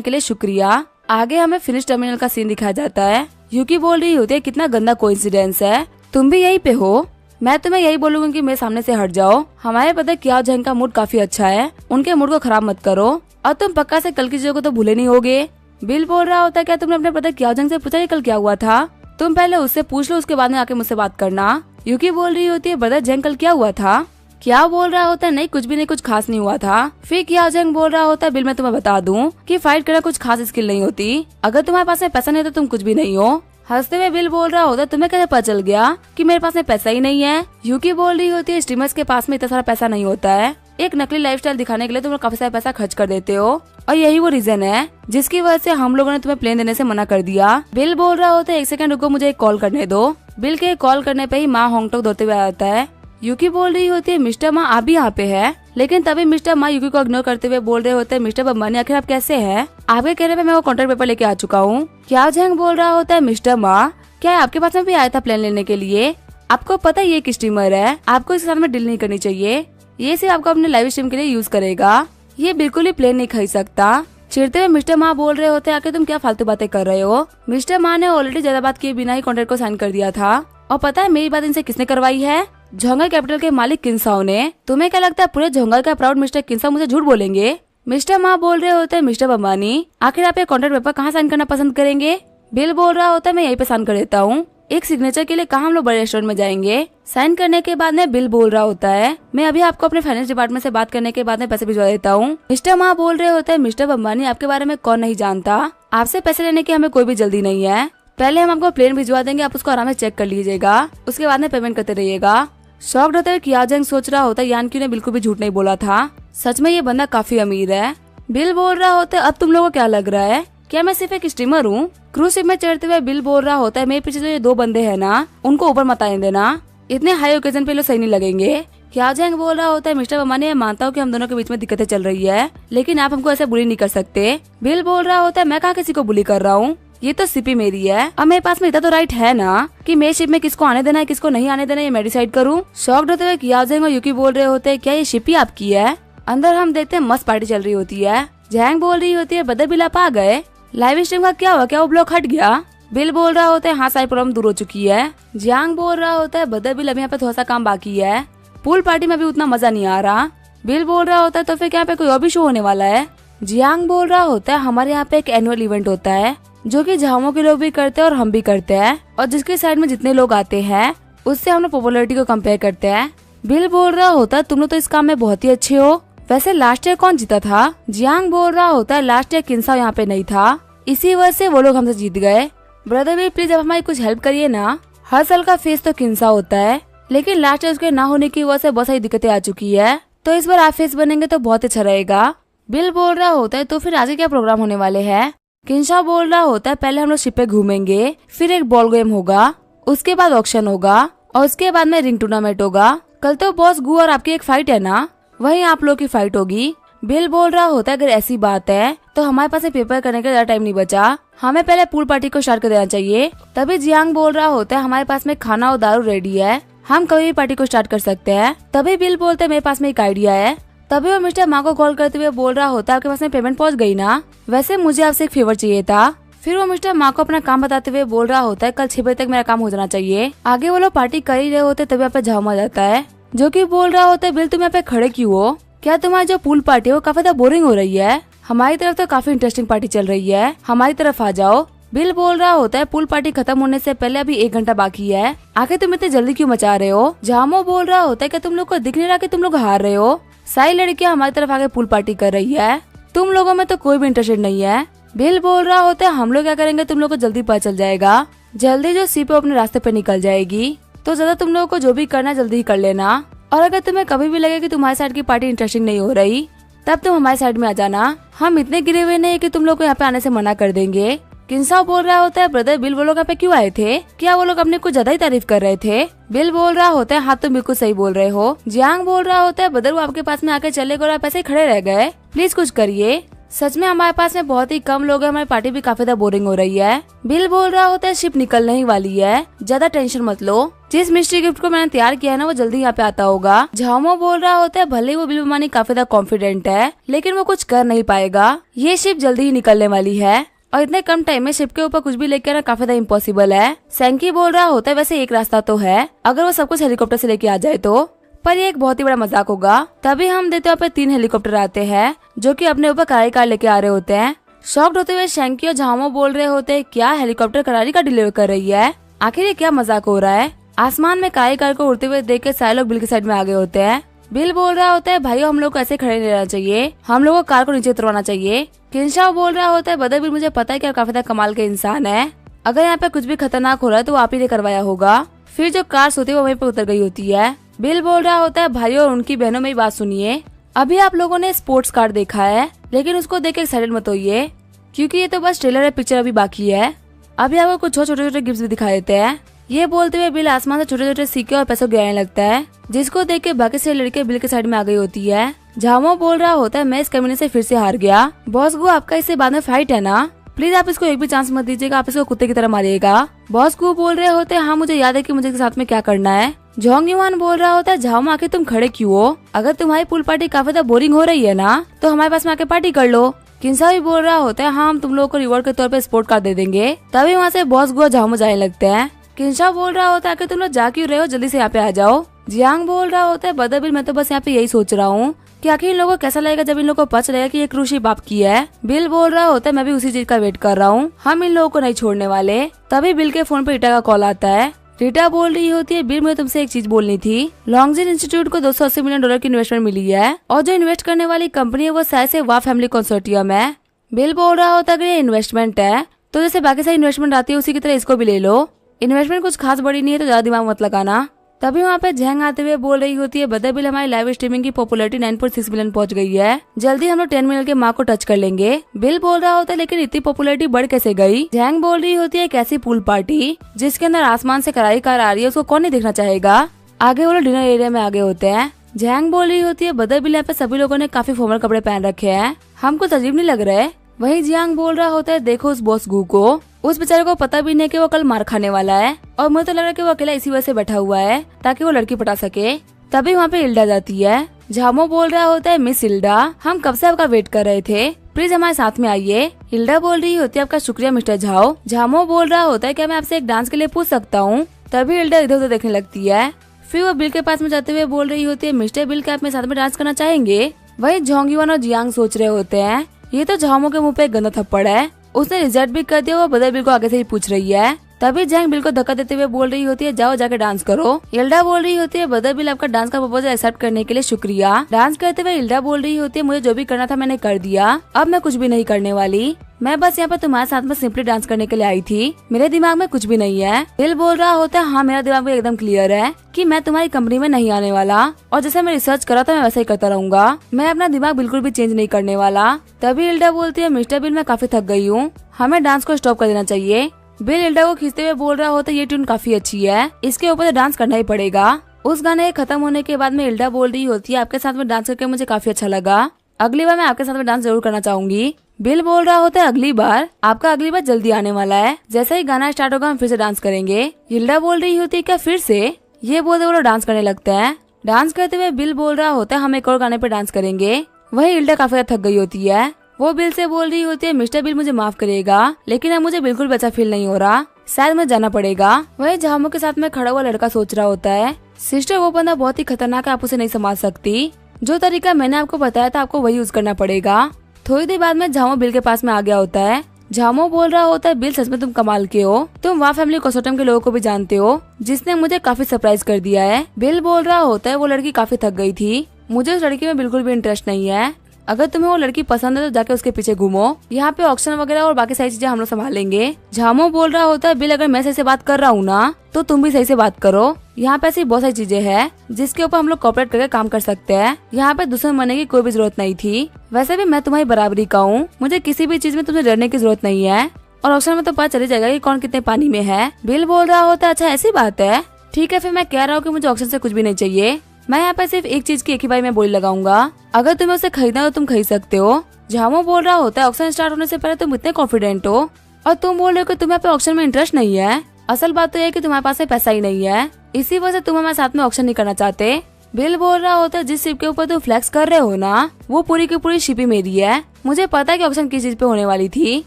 के लिए शुक्रिया। आगे हमें फिनिश टर्मिनल का सीन दिखाया जाता है। यूकी बोल रही होती है कितना गंदा कोइंसिडेंस है, तुम भी यहीं पे हो? मैं तुम्हें यही बोलूंगी कि मेरे सामने से हट जाओ। हमारे पता क्या जंग का मूड काफी अच्छा है, उनके मूड को खराब मत करो और तुम पक्का से कल की चीजों को तो भूले नहीं होगे। बिल बोल रहा होता है क्या तुमने अपने पता क्या जंग से पूछा कल क्या हुआ था? तुम पहले उससे पूछ लो उसके बाद में आके मुझसे बात करना। यूकी बोल रही होती है ब्रदर जंग कल क्या हुआ था? क्या बोल रहा होता है नहीं कुछ भी नहीं, कुछ खास नहीं हुआ था। फिर क्या जंग बोल रहा होता है बिल मैं तुम्हें बता दूं कि फाइट करना कुछ खास स्किल नहीं होती, अगर तुम्हारे पास में पैसा नहीं तो तुम कुछ भी नहीं हो। हंसते हुए बिल बोल रहा होता है तुम्हें कैसे पता चल गया कि मेरे पास में पैसा ही नहीं है? यूकी बोल रही होती है स्ट्रीमर्स के पास में इतना सारा पैसा नहीं होता है, एक नकली लाइफस्टाइल दिखाने के लिए तुम लोग काफी सारा पैसा खर्च कर देते हो और यही वो रीजन है जिसकी वजह से हम लोगों ने तुम्हें प्लेन देने से मना कर दिया। बिल बोल रहा होता है एक सेकंड रुको मुझे एक कॉल करने दो। बिल के कॉल करने पे ही माँ होंगटोक दौड़ते हुए आता है। यूकी बोल रही होती है मिस्टर माँ आप भी यहाँ पे है, लेकिन तभी मिस्टर माँ यूकी को इग्नोर करते हुए बोल रहे होते हैं मिस्टर बम्बानी आखिर आप कैसे हैं? आपके कहने पे मैं वो कॉन्ट्रैक्ट पेपर लेके आ चुका हूँ। क्या जंग बोल रहा होता है मिस्टर माँ क्या आपके पास में भी आया था प्लान लेने के लिए? आपको पता है ये एक स्ट्रीमर है, आपको इसके साथ में डील नहीं करनी चाहिए, ये सिर्फ आपको अपने लाइव स्ट्रीम के लिए यूज करेगा, ये बिल्कुल ही प्लेन नहीं खरीद सकता। चिढ़ते हुए मिस्टर माँ बोल रहे होते आके तुम क्या फालतू बातें कर रहे हो? मिस्टर माँ ने ऑलरेडी ज्यादा बात किए बिना ही कॉन्ट्रैक्ट को साइन कर दिया था और पता है मेरी बात इनसे किसने करवाई है? झोंगा कैपिटल के मालिक किन्साओ ने। तुम्हें क्या लगता है पूरे झोंगा का प्राउड मिस्टर किन्साओ मुझे झूठ बोलेंगे? मिस्टर माँ बोल रहे होते हैं मिस्टर बम्बानी आखिर आप ये कॉन्ट्रैक्ट पेपर कहाँ साइन करना पसंद करेंगे? बिल बोल रहा होता है मैं यहीं पे साइन कर देता हूँ, एक सिग्नेचर के लिए कहाँ हम लोग बड़े रेस्टोरेंट में जाएंगे? साइन करने के बाद में बिल बोल रहा होता है मैं अभी आपको अपने फाइनेंस डिपार्टमेंट से बात करने के बाद में पैसे भिजवा देता हूँ। मिस्टर माँ बोल रहे होते हैं मिस्टर बम्बानी आपके बारे में कौन नहीं जानता, आपसे पैसे लेने की हमें कोई भी जल्दी नहीं है, पहले हम आपको प्लेन भिजवा देंगे आप उसको आराम से चेक कर लीजिएगा, उसके बाद में पेमेंट करते रहिएगा। शॉक्ड होते हुए किया जंग सोच रहा होता है यान क्यू ने बिल्कुल भी झूठ नहीं बोला था, सच में ये बंदा काफी अमीर है। बिल बोल रहा होता है अब तुम लोगों को क्या लग रहा है क्या मैं सिर्फ एक स्ट्रीमर हूँ? क्रूज शिप में चढ़ते हुए बिल बोल रहा होता है मेरे पीछे जो ये दो बंदे हैं ना उनको ऊपर मत आने देना, इतने हाई ओकेजन पे लोग सही नहीं लगेंगे। क्या जंग बोल रहा होता है मिस्टर बम्बानी मैं मानता हूँ कि हम दोनों के बीच में दिक्कतें चल रही है लेकिन आप हमको ऐसे बुली नहीं कर सकते। बिल बोल रहा होता है मैं कहाँ किसी को बुली कर रहा हूँ, ये तो सिपी मेरी है और मेरे पास में इतना तो राइट है ना कि मेरे शिप में किसको आने देना है किसको नहीं आने देना ये मैं डिसाइड करूँ। शॉक्ड होते हुए किया जंग और यूकी बोल रहे होते हैं क्या ये शिप ही आपकी है? अंदर हम देखते हैं मस्त पार्टी चल रही होती है। जैंग बोल रही होती है बदर बिल आप आ गए, लाइव स्ट्रीम का क्या हुआ क्या वो ब्लॉक हट गया? बिल बोल रहा होता है हाँ सारी प्रॉब्लम दूर हो चुकी है। जियांग बोल रहा होता है बदर बिल अभी यहाँ पे थोड़ा सा काम बाकी है, पूल पार्टी में भी उतना मजा नहीं आ रहा। बिल बोल रहा होता है तो फिर क्या यहाँ पे कोई और भी शो होने वाला है? जियांग बोल रहा होता है हमारे यहाँ पे एक एनुअल इवेंट होता है जो कि झामो के लोग भी करते हैं और हम भी करते हैं और जिसके साइड में जितने लोग आते हैं उससे हम लोग पॉपुलैरिटी को कंपेयर करते हैं। बिल बोल रहा होता है तुम लोग तो इस काम में बहुत ही अच्छे हो, वैसे लास्ट ईयर कौन जीता था? जियांग बोल रहा होता है लास्ट ईयर किन्साओ यहाँ पे नहीं था, इसी वजह से वो लोग हमसे जीत गए। ब्रदर बिल प्लीज अब हमारी कुछ हेल्प करिए ना। हर साल का फेस तो किन्सा होता है, लेकिन लास्ट ईयर उसके ना होने की वजह से बहुत सारी दिक्कतें आ चुकी है, तो इस बार आप फेस बनेंगे तो बहुत अच्छा रहेगा। बिल बोल रहा होता है तो फिर आगे क्या प्रोग्राम होने वाले हैं। किन्सा बोल रहा होता है पहले हम लोग शिप पे घूमेंगे, फिर एक बॉल गेम होगा, उसके बाद ऑक्शन होगा और उसके बाद में रिंग टूर्नामेंट होगा। कल तो बॉस गू और आपकी एक फाइट है ना, वही आप लोग की फाइट होगी। बिल बोल रहा होता है अगर ऐसी बात है तो हमारे पास पेपर करने का ज्यादा टाइम नहीं बचा, हमें पहले पूल पार्टी को स्टार्ट कर देना चाहिए। तभी जियांग बोल रहा होता है हमारे पास में खाना और दारू रेडी है, हम कभी भी पार्टी को स्टार्ट कर सकते हैं। तभी बिल बोलते हैं मेरे पास में एक आइडिया है। तभी वो मिस्टर माँ को कॉल करते हुए बोल रहा होता है आपके पास में पेमेंट पहुँच गई ना, वैसे मुझे आपसे एक फेवर चाहिए था। फिर वो मिस्टर माँ को अपना काम बताते हुए बोल रहा होता है कल 6 बजे तक मेरा काम हो जाना चाहिए। आगे वो लोग पार्टी कर ही रहे होते तभी यहाँ पे झाम आ जाता है, जो कि बोल रहा होता है बिल तुम यहाँ पे खड़े क्यों हो, क्या तुम्हारी जो पूल पार्टी है वो काफी ज्यादा बोरिंग हो रही है, हमारी तरफ तो काफी इंटरेस्टिंग पार्टी चल रही है, हमारी तरफ आ जाओ। बिल बोल रहा होता है पूल पार्टी खत्म होने से पहले अभी 1 घंटा बाकी है, आखिर तुम इतनी जल्दी क्यों मचा रहे हो। जामो बोल रहा होता है कि तुम लोग को दिख नहीं रहा कि तुम लोग हार रहे हो, सारी लड़कियां हमारी तरफ आके पूल पार्टी कर रही है, तुम लोगों में तो कोई भी इंटरेस्टेड नहीं है। बिल बोल रहा होता है हम लोग क्या करेंगे तुम लोग को जल्दी पता चल जाएगा, जल्दी जो सी पे अपने रास्ते पे निकल जाएगी, तो ज्यादा तुम लोगों को जो भी करना जल्दी ही कर लेना। और अगर तुम्हें कभी भी लगे कि तुम्हारी साइड की पार्टी इंटरेस्टिंग नहीं हो रही तब तुम हमारी साइड में आ जाना, हम इतने गिरे हुए नहीं कि तुम लोग को यहाँ पे आने से मना कर देंगे। किन्सा बोल रहा होता है ब्रदर बिल वो लोग यहाँ पे क्यों आए थे, क्या वो लोग अपने कुछ ज्यादा ही तारीफ कर रहे थे। बिल बोल रहा होता है हाँ तुम बिल्कुल सही बोल रहे हो। जियांग बोल रहा होता है ब्रदर वो आपके पास में आके चले गए और आप ऐसे ही खड़े रह गए, प्लीज कुछ करिए, सच में हमारे पास में बहुत ही कम लोग हैं, हमारी पार्टी भी काफी ज्यादा बोरिंग हो रही है। बिल बोल रहा होता है शिप निकलने ही वाली है, ज्यादा टेंशन मत लो, जिस मिस्ट्री गिफ्ट को मैंने तैयार किया है ना वो जल्दी यहाँ पे आता होगा। झामो बोल रहा होता है भले वो बिल बुमानी काफी ज्यादा कॉन्फिडेंट है लेकिन वो कुछ कर नहीं पाएगा, ये शिप जल्दी ही निकलने वाली है और इतने कम टाइम में शिप के ऊपर कुछ भी लेके आना काफी ज्यादा इम्पॉसिबल है। सैंकी बोल रहा होता है वैसे एक रास्ता तो है, अगर वो सब कुछ हेलीकॉप्टर से लेके आ जाए तो, पर ये एक बहुत ही बड़ा मजाक होगा। तभी हम देते हैं 3 हेलीकॉप्टर आते हैं जो कि अपने ऊपर करारी कार लेके आ रहे होते हैं। शॉक्ड होते हुए शैंकी और झामो बोल रहे होते हैं क्या हेलीकॉप्टर करारी कार डिलीवर कर रही है, आखिर ये क्या मजाक हो रहा है। आसमान में करारी कार को उड़ते हुए देख के सारे लोग बिल की साइड में आगे होते हैं। बिल बोल रहा होता है भाइयों हम लोग को ऐसे खड़े नहीं रहना चाहिए, हम लोगों को कार को नीचे उतरवाना चाहिए। किन्सा बोल रहा होता है बदर बिल मुझे पता है कि आप काफी ज्यादा कमाल के इंसान है, अगर यहाँ पे कुछ भी खतरनाक हो रहा है तो आप ही ने करवाया होगा। फिर जो कार होती है वो वहीं पे उतर गई होती है। बिल बोल रहा होता है भाइयों और उनकी बहनों मेरी बात सुनिए, अभी आप लोगों ने स्पोर्ट्स कार देखा है लेकिन उसको देख के एक्साइटेड मत होइए क्योंकि ये तो बस ट्रेलर है, पिक्चर अभी बाकी है, अभी आपको कुछ छोटे छोटे गिफ्ट भी दिखा देते हैं। ये बोलते हुए बिल आसमान से छोटे छोटे सिक्के और पैसों गिराने लगता है, जिसको देख के बाकी से लड़के बिल के साइड में आ गई होती है। झामो बोल रहा होता है मैं इस कमीने से फिर से हार गया, बॉस गो आपका इससे बाद में फाइट है ना, प्लीज आप इसको एक भी चांस मत दीजिएगा, आप इसको कुत्ते की तरह मारिएगा। बॉस को बोल रहे होते हैं हाँ मुझे याद है कि मुझे इसके साथ में क्या करना है। जोंग युआन बोल रहा होता है झामो आके तुम खड़े क्यों हो, अगर तुम्हारी पूल पार्टी काफी ज्यादा बोरिंग हो रही है ना तो हमारे पास में आके पार्टी कर लो। किन्सा भी बोल रहा होता है हाँ हम तुम लोगों को रिवॉर्ड के तौर पे स्पोर्ट कार दे देंगे। तभी वहाँ से बॉस गो झामो जाने लगते हैं। किन्सा बोल रहा होता है कि तुम लोग जा क्यों रहे हो, जल्दी से यहाँ पे आ जाओ। जियांग बोल रहा होता है बदर बिल मैं तो बस यहाँ पे यही सोच रहा हूँ कि आखिर इन लोगों को कैसा लगेगा जब इन लोगों को पता चलेगा कि ये क्रूज शिप आपकी है। बिल बोल रहा होता है मैं भी उसी चीज का वेट कर रहा हूँ, हम इन लोगों को नहीं छोड़ने वाले। तभी बिल के फोन पे रीटा का कॉल आता है। रीटा बोल रही होती है बिल मुझे तुमसे एक चीज बोलनी थी, लॉन्गजिन इंस्टीट्यूट को $280 मिलियन की इन्वेस्टमेंट मिली है और जो इन्वेस्ट करने वाली कंपनी है वो शायद से वाह फैमिली कंसोर्टियम है। बिल बोल रहा होता है अगर ये इन्वेस्टमेंट है तो जैसे बाकी सारी इन्वेस्टमेंट आती है उसी की तरह इसको भी ले लो, इन्वेस्टमेंट कुछ खास बड़ी नहीं है तो ज्यादा दिमाग मत लगाना। तभी वहाँ पे झैंग आते हुए बोल रही होती है बदर बिल हमारी लाइव स्ट्रीमिंग की पॉपुलैरिटी 9.6 मिलियन पहुंच गई है, जल्दी हम लोग 10 मिलियन के मार्क को टच कर लेंगे। बिल बोल रहा होता है लेकिन इतनी पॉपुलैरिटी बढ़ कैसे गई। झैंग बोल रही होती है कैसी पूल पार्टी जिसके अंदर आसमान से करारी कार आ रही है उसको कौन नहीं देखना चाहेगा। आगे वो लोग डिनर एरिया में आगे होते हैं। झैंग बोल रही होती है बदर बिल यहाँ पे सभी लोगों ने काफी फॉर्मल कपड़े पहन रखे हैं, हमको अजीब नहीं लग रहा है। वही जियांग बोल रहा होता है देखो उस बॉस गू को, उस बेचारे को पता भी नहीं कि वो कल मार खाने वाला है और मुझे तो लग रहा है कि वो अकेला इसी वजह से बैठा हुआ है ताकि वो लड़की पटा सके। तभी वहाँ पे इल्डा जाती है। झामो बोल रहा होता है मिस इल्डा हम कब से आपका वेट कर रहे थे, प्लीज हमारे साथ में आइए। इल्डा बोल रही होती है आपका शुक्रिया मिस्टर झाओ। झामो बोल रहा होता है क्या मैं आपसे एक डांस के लिए पूछ सकता हूँ। तभी इल्डा इधर उधर देखने लगती है। फिर वो बिल के पास में जाते हुए बोल रही होती है मिस्टर बिल क्या आप मेरे साथ में डांस करना चाहेंगे। वही जोंग युआन और जियांग सोच रहे होते हैं ये तो झामो के मुंह पे एक गंदा थप्पड़ है, उसने रिजेक्ट भी कर दिया, वो बदर बिल को आगे से ही पूछ रही है। तभी जैंग बिल को धक्का देते हुए बोल रही होती है जाओ जाके डांस करो। इल्डा बोल रही होती है बदर बिल आपका डांस का प्रपोजल एक्सेप्ट करने के लिए शुक्रिया। डांस करते हुए इल्डा बोल रही होती है मुझे जो भी करना था मैंने कर दिया, अब मैं कुछ भी नहीं करने वाली, मैं बस यहाँ पे तुम्हारे साथ में सिंपली डांस करने के लिए आई थी, मेरे दिमाग में कुछ भी नहीं है। बिल बोल रहा होता है हाँ मेरा दिमाग में एकदम क्लियर है कि मैं तुम्हारी कंपनी में नहीं आने वाला, और जैसे मैं रिसर्च करा था मैं वैसा ही करता रहूंगा, मैं अपना दिमाग बिल्कुल भी चेंज नहीं करने वाला। तभी इल्डा बोलती है मिस्टर बिल मैं काफी थक गई हूँ, हमें डांस को स्टॉप कर देना चाहिए। बिल इल्डा को खींचते हुए बोल रहा होता है ये ट्यून काफी अच्छी है, इसके ऊपर डांस करना ही पड़ेगा। उस गाने के खत्म होने के बाद में इल्डा बोल रही होती है आपके साथ में डांस करके मुझे काफी अच्छा लगा, अगली बार मैं आपके साथ में डांस जरूर करना चाहूंगी। बिल बोल रहा होता है अगली बार जल्दी आने वाला है, जैसे ही गाना स्टार्ट होगा हम फिर से डांस करेंगे। इल्डा बोल रही होती है क्या फिर से, ये बोलते वो लोग डांस करने लगते हैं। डांस करते हुए बिल बोल रहा होता है हम एक और गाने पे डांस करेंगे। वही इल्डा काफी थक गई होती है, वो बिल से बोल रही होती है मिस्टर बिल मुझे माफ करिएगा लेकिन अब मुझे बिल्कुल भी अच्छा फील नहीं हो रहा, शायद मैं जाना पड़ेगा। वही झामू के साथ में खड़ा हुआ लड़का सोच रहा होता है सिस्टर वो बंदा बहुत ही खतरनाक है, आप उसे नहीं संभाल सकती, जो तरीका मैंने आपको बताया था आपको वही यूज करना पड़ेगा। थोड़ी देर बाद में झामू बिल के पास में आ गया होता है। झामू बोल रहा होता है बिल सच में तुम कमाल के हो, तुम वाह फैमिली कोसोटम के लोगों को भी जानते हो जिसने मुझे काफी सरप्राइज कर दिया है। बिल बोल रहा होता है वो लड़की काफी थक गई थी, मुझे उस लड़की में बिल्कुल भी इंटरेस्ट नहीं है, अगर तुम्हें वो लड़की पसंद है तो जाके उसके पीछे घूमो, यहाँ पे ऑक्शन वगैरह और बाकी सारी चीजें हम लोग संभाल लेंगे। झामू बोल रहा होता है बिल अगर मैं सही से बात कर रहा हूँ ना तो तुम भी सही से बात करो, यहाँ पे ऐसी बहुत सारी चीजें हैं जिसके ऊपर हम लोग कॉपरेट करके काम कर सकते हैं, यहाँ पे दुश्मन बनने की कोई भी जरूरत नहीं थी, वैसे भी मैं तुम्हारी बराबरी का हूँ, मुझे किसी भी चीज में तुमसे डरने की जरूरत नहीं है, और ऑक्शन में तो पता चली जाएगा कि कौन कितने पानी में है। बिल बोल रहा होता है अच्छा ऐसी बात है, ठीक है फिर मैं कह रहा हूँ कि मुझे ऑक्शन से कुछ भी नहीं चाहिए, मैं यहाँ पे सिर्फ एक चीज की एक ही बार में बोली लगाऊंगा, अगर तुम्हें उसे खरीदना हो तो तुम खरीद सकते हो। झामू बोल रहा होता है ऑक्शन स्टार्ट होने से पहले तुम इतने कॉन्फिडेंट हो और तुम बोल रहे हो कि तुम्हें पे ऑक्शन में इंटरेस्ट नहीं है, असल बात तो यह है कि तुम्हारे पास में पैसा ही नहीं है, इसी वजह से तुम हमारे साथ में ऑक्शन नहीं करना चाहते। बिल बोल रहा होता है जिस शिप के ऊपर तुम फ्लेक्स कर रहे हो ना वो पूरी की पूरी शिप ही मेरी है, मुझे पता है कि ऑक्शन किस चीज पे होने वाली थी,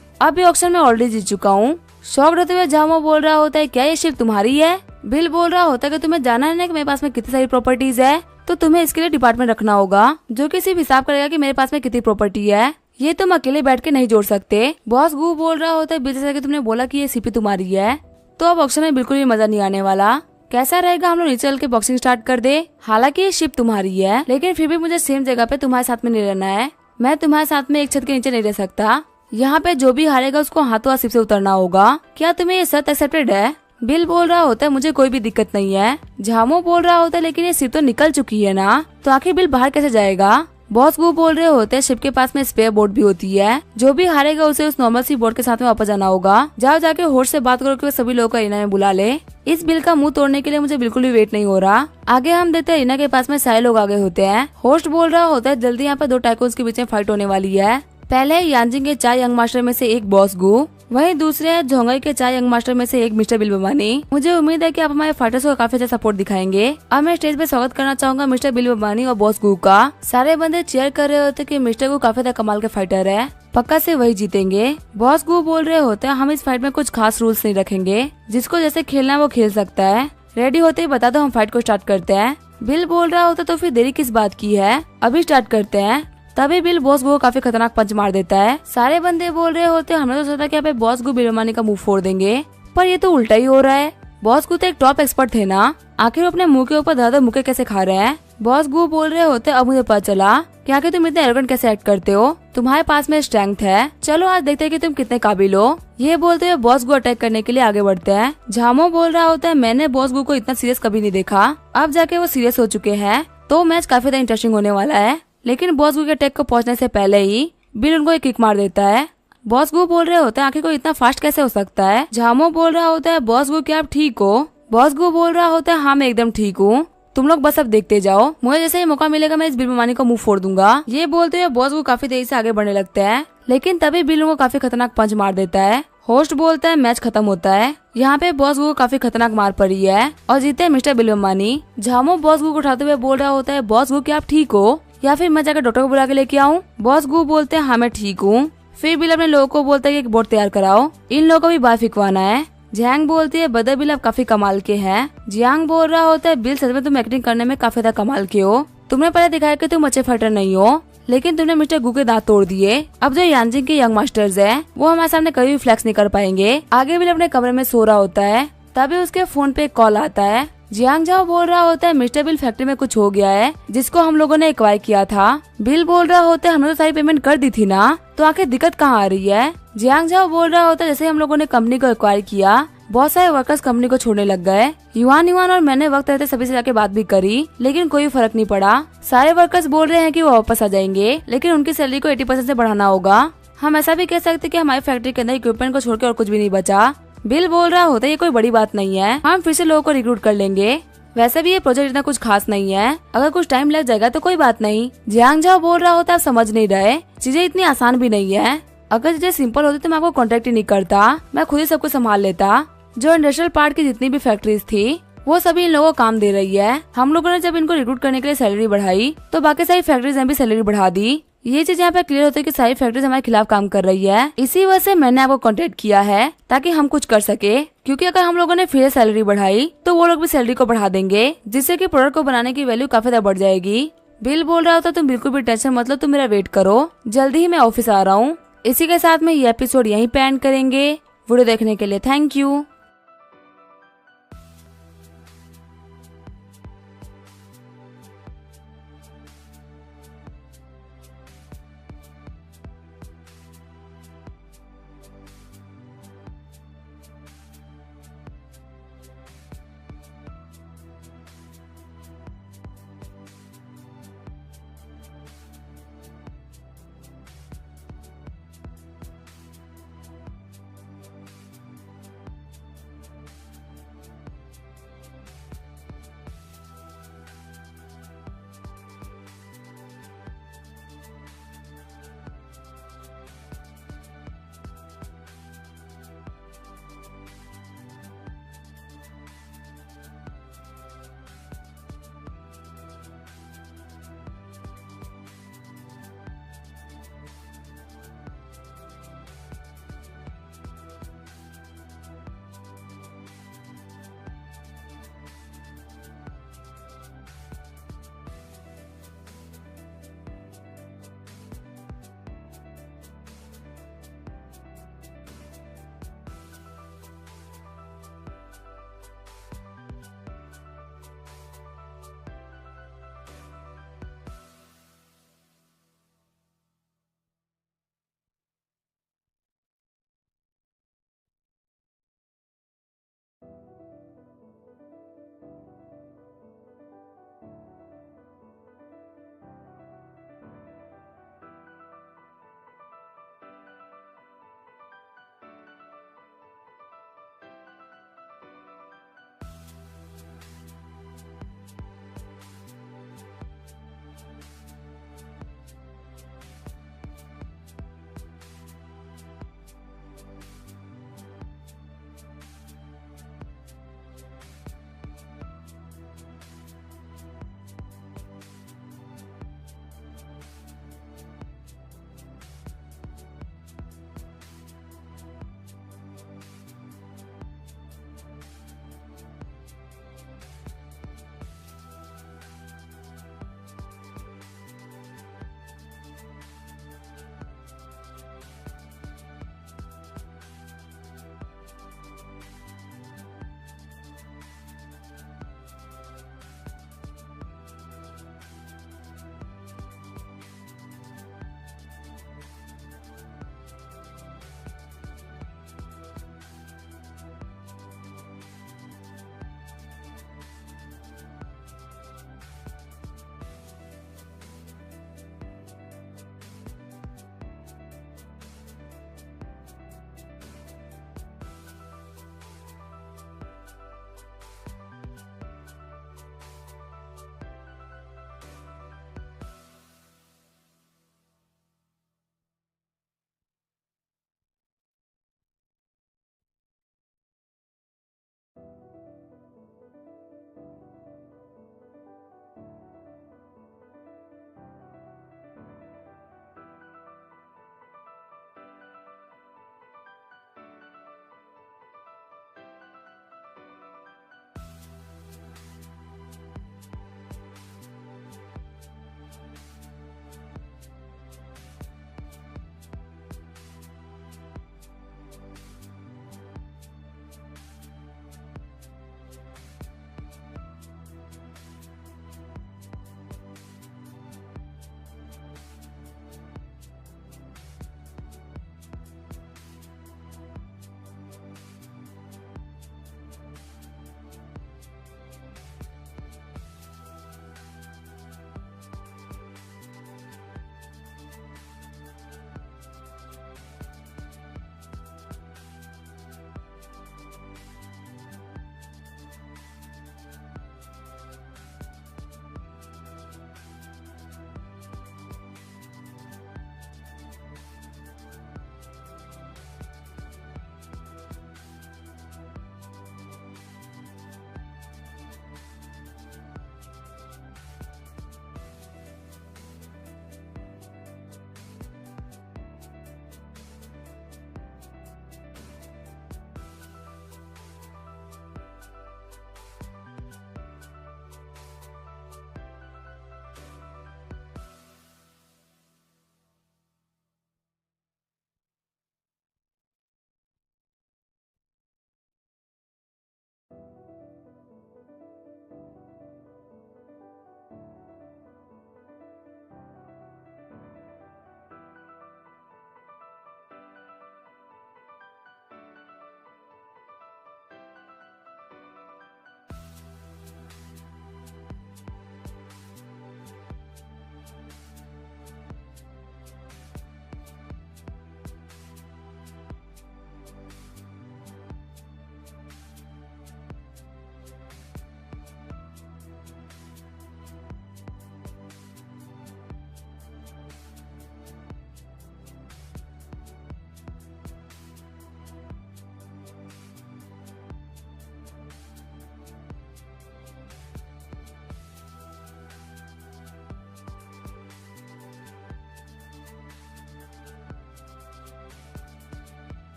अब ये ऑक्शन में ऑलरेडी जीत चुका हूँ। शॉक्ड होते हुए झामू बोल रहा होता है क्या ये शिप तुम्हारी है। बिल बोल रहा होता है कि तुम्हें जाना है ना कि मेरे पास में कितनी सारी प्रॉपर्टीज है, तो तुम्हें इसके लिए डिपार्टमेंट रखना होगा जो कि सिर्फ हिसाब करेगा कि मेरे पास में कितनी प्रॉपर्टी है, ये तुम अकेले बैठ के नहीं जोड़ सकते। बॉस गू बोल रहा होता है बिल जैसा कि तुमने बोला कि ये सीपी तुम्हारी है तो अब ऑक्शन में बिल्कुल भी मजा नहीं आने वाला, कैसा रहेगा हम लोग नीचे चल के बॉक्सिंग स्टार्ट कर दे, हालांकि ये शिप तुम्हारी है लेकिन फिर भी मुझे सेम जगह पे तुम्हारे साथ में नहीं रहना है, मैं तुम्हारे साथ में एक छत के नीचे नहीं रह सकता, यहाँ पे जो भी हारेगा उसको हाथों हाथ शिप से उतरना होगा, क्या तुम्हें ये शर्त एक्सेप्टेड है। बिल बोल रहा होता है मुझे कोई भी दिक्कत नहीं है। झामू बोल रहा होता है लेकिन ये शिप तो निकल चुकी है ना, तो आखिर बिल बाहर कैसे जाएगा। बॉस गू बोल रहे होते हैं शिप के पास में स्पेयर बोट भी होती है, जो भी हारेगा उसे उस नॉर्मल सी बोट के साथ में वापस जाना होगा, जाओ जाके होस्ट से बात करो कि वो सभी लोगों को अरीना में बुला ले। इस बिल का मुंह तोड़ने के लिए मुझे बिल्कुल भी वेट नहीं हो रहा। आगे हम देखते हैं अरीना के पास में सारे लोग आगे होते हैं। होस्ट बोल रहा होता है जल्दी यहाँ पे दो टाइकून्स के बीच में फाइट होने वाली है, पहले यानजिंग के 4 यंग मास्टर में से एक बॉस गू, वहीं दूसरे है झोंगई के 4 यंग मास्टर में से एक मिस्टर बिल बमानी। मुझे उम्मीद है कि आप हमारे फाइटर्स को काफी अच्छा सपोर्ट दिखाएंगे। अब मैं स्टेज पे स्वागत करना चाहूंगा मिस्टर बिल बमानी और बॉस गू का। सारे बंदे चेयर कर रहे होते कि मिस्टर गू काफी कमाल के फाइटर है, पक्का से वही जीतेंगे। बॉस गू बोल रहे होते हैं हम इस फाइट में कुछ खास रूल्स नहीं रखेंगे, जिसको जैसे खेलना है वो खेल सकता है, रेडी होते ही बता दो हम फाइट को स्टार्ट करते हैं। बिल बोल रहा होता तो फिर देरी किस बात की है, अभी स्टार्ट करते हैं। तभी बिल बॉस गू को काफी खतरनाक पंच मार देता है। सारे बंदे बोल रहे होते हमने तो सोचा कि यहाँ पे बॉस गू बिल बमानी का मुंह फोड़ देंगे, पर ये तो उल्टा ही हो रहा है। बॉस गू तो एक टॉप एक्सपर्ट थे ना, आखिर वो अपने मुंह के ऊपर दादा मुक्के कैसे खा रहे हैं। बॉस गू बोल रहे होते अब मुझे पता चला कि आखिर तुम इतने एरोगेंट कैसे एक्ट करते हो, तुम्हारे पास में स्ट्रेंथ है, चलो आज देखते हैं कि तुम कितने काबिल हो। ये बोलते हुए बॉस गू अटैक करने के लिए आगे बढ़ते हैं। झामू बोल रहा होता है मैंने बॉस गू को इतना सीरियस कभी नहीं देखा, अब जाके वो सीरियस हो चुके हैं तो मैच काफी ज्यादा इंटरेस्टिंग होने वाला है। लेकिन बॉस गू के अटैक को पहुंचने से पहले ही बिल उनको एक किक मार देता है। बॉस गू बोल रहे होते हैं आखिर कोई इतना फास्ट कैसे हो सकता है। झामू बोल रहा होता है बॉस गू क्या आप ठीक हो। बॉस गू बोल रहा होता है हाँ मैं एकदम ठीक हूँ, तुम लोग बस अब देखते जाओ, मुझे जैसे ही मौका मिलेगा मैं इस बिल बमानी को मुंह फोड़ दूंगा। ये बोलते हुए बॉस गू काफी तेजी से आगे बढ़ने लगते हैं, लेकिन तभी बिल उनको काफी खतरनाक पंच मार देता है। होस्ट बोलता है मैच खत्म होता है। यहाँ पे बॉस गू को काफी खतरनाक मार पड़ी है और जीते हैं मिस्टर बिल बमानी। झामू बॉस गू को उठाते हुए बोल रहा होता है बॉस गू क्या आप ठीक हो या फिर मैं जाकर डॉक्टर को बुला के लेके आऊँ। बॉस गू बोलते हैं हाँ मैं ठीक हूँ। फिर बिल अपने लोगों को बोलता है कि एक बोर्ड तैयार कराओ, इन लोगों को भी बाहर फिकवाना है। जियांग बोलती है बदर बिल आप काफी कमाल के हैं। जियांग बोल रहा होता है बिल सच में तुम एक्टिंग करने में काफी ज्यादा कमाल के हो, तुमने पहले दिखाया कि तुम अच्छे फाइटर नहीं हो, लेकिन तुमने मिस्टर गू के दांत तोड़ दिए। अब जो यानजिंग के यंग मास्टर्स है वो हमारे सामने कभी भी फ्लेक्स नहीं कर पाएंगे। आगे बिल अपने कमरे में सो रहा होता है, तभी उसके फोन पे कॉल आता है। जियांग जाओ बोल रहा होता है मिस्टर बिल फैक्ट्री में कुछ हो गया है जिसको हम लोगों ने एक्वायर किया था। बिल बोल रहा होता है हमने तो सारी पेमेंट कर दी थी ना, तो आखिर दिक्कत कहाँ आ रही है। जियांग जाओ बोल रहा होता है जैसे हम लोगों ने कंपनी को एक्वायर किया बहुत सारे वर्कर्स कंपनी को छोड़ने लग गए। युवान और मैंने वक्त रहते सभी से जाके बात भी करी लेकिन कोई फर्क नहीं पड़ा। सारे वर्कर्स बोल रहे हैं कि वो वापस आ जाएंगे लेकिन उनकी सैलरी को 80% से बढ़ाना होगा। हम ऐसा भी कह सकते कि हमारी फैक्ट्री के अंदर इक्विपमेंट को छोड़कर और कुछ भी नहीं बचा। बिल बोल रहा होता है ये कोई बड़ी बात नहीं है, हम फिर से लोगों को रिक्रूट कर लेंगे। वैसे भी ये प्रोजेक्ट इतना कुछ खास नहीं है, अगर कुछ टाइम लग जाएगा तो कोई बात नहीं। जियांग जाओ बोल रहा होता है आप समझ नहीं रहे, चीजें इतनी आसान भी नहीं है। अगर चीजें सिंपल होती तो मैं आपको कॉन्टेक्ट ही नहीं करता, मैं खुद ही सब कुछ संभाल लेता। जो इंडस्ट्रियल पार्ट की जितनी भी फैक्ट्रीज थी वो सभी इन लोगों को काम दे रही है। हम लोगों ने जब इनको रिक्रूट करने के लिए सैलरी बढ़ाई तो बाकी सारी फैक्ट्रीज ने भी सैलरी बढ़ा दी। ये चीज यहाँ पे क्लियर होती है कि सारी फैक्ट्रीज हमारे खिलाफ काम कर रही है। इसी वजह से मैंने आपको कांटेक्ट किया है ताकि हम कुछ कर सके, क्योंकि अगर हम लोगों ने फिर सैलरी बढ़ाई तो वो लोग भी सैलरी को बढ़ा देंगे जिससे कि प्रोडक्ट को बनाने की वैल्यू काफी ज्यादा बढ़ जाएगी। बिल बोल रहा होता तुम बिल्कुल भी टेंशन मत लो, तुम मेरा वेट करो, जल्दी ही मैं ऑफिस आ रहा हूँ। इसी के साथ में ये एपिसोड यहीं पे एंड करेंगे। वीडियो देखने के लिए थैंक यू।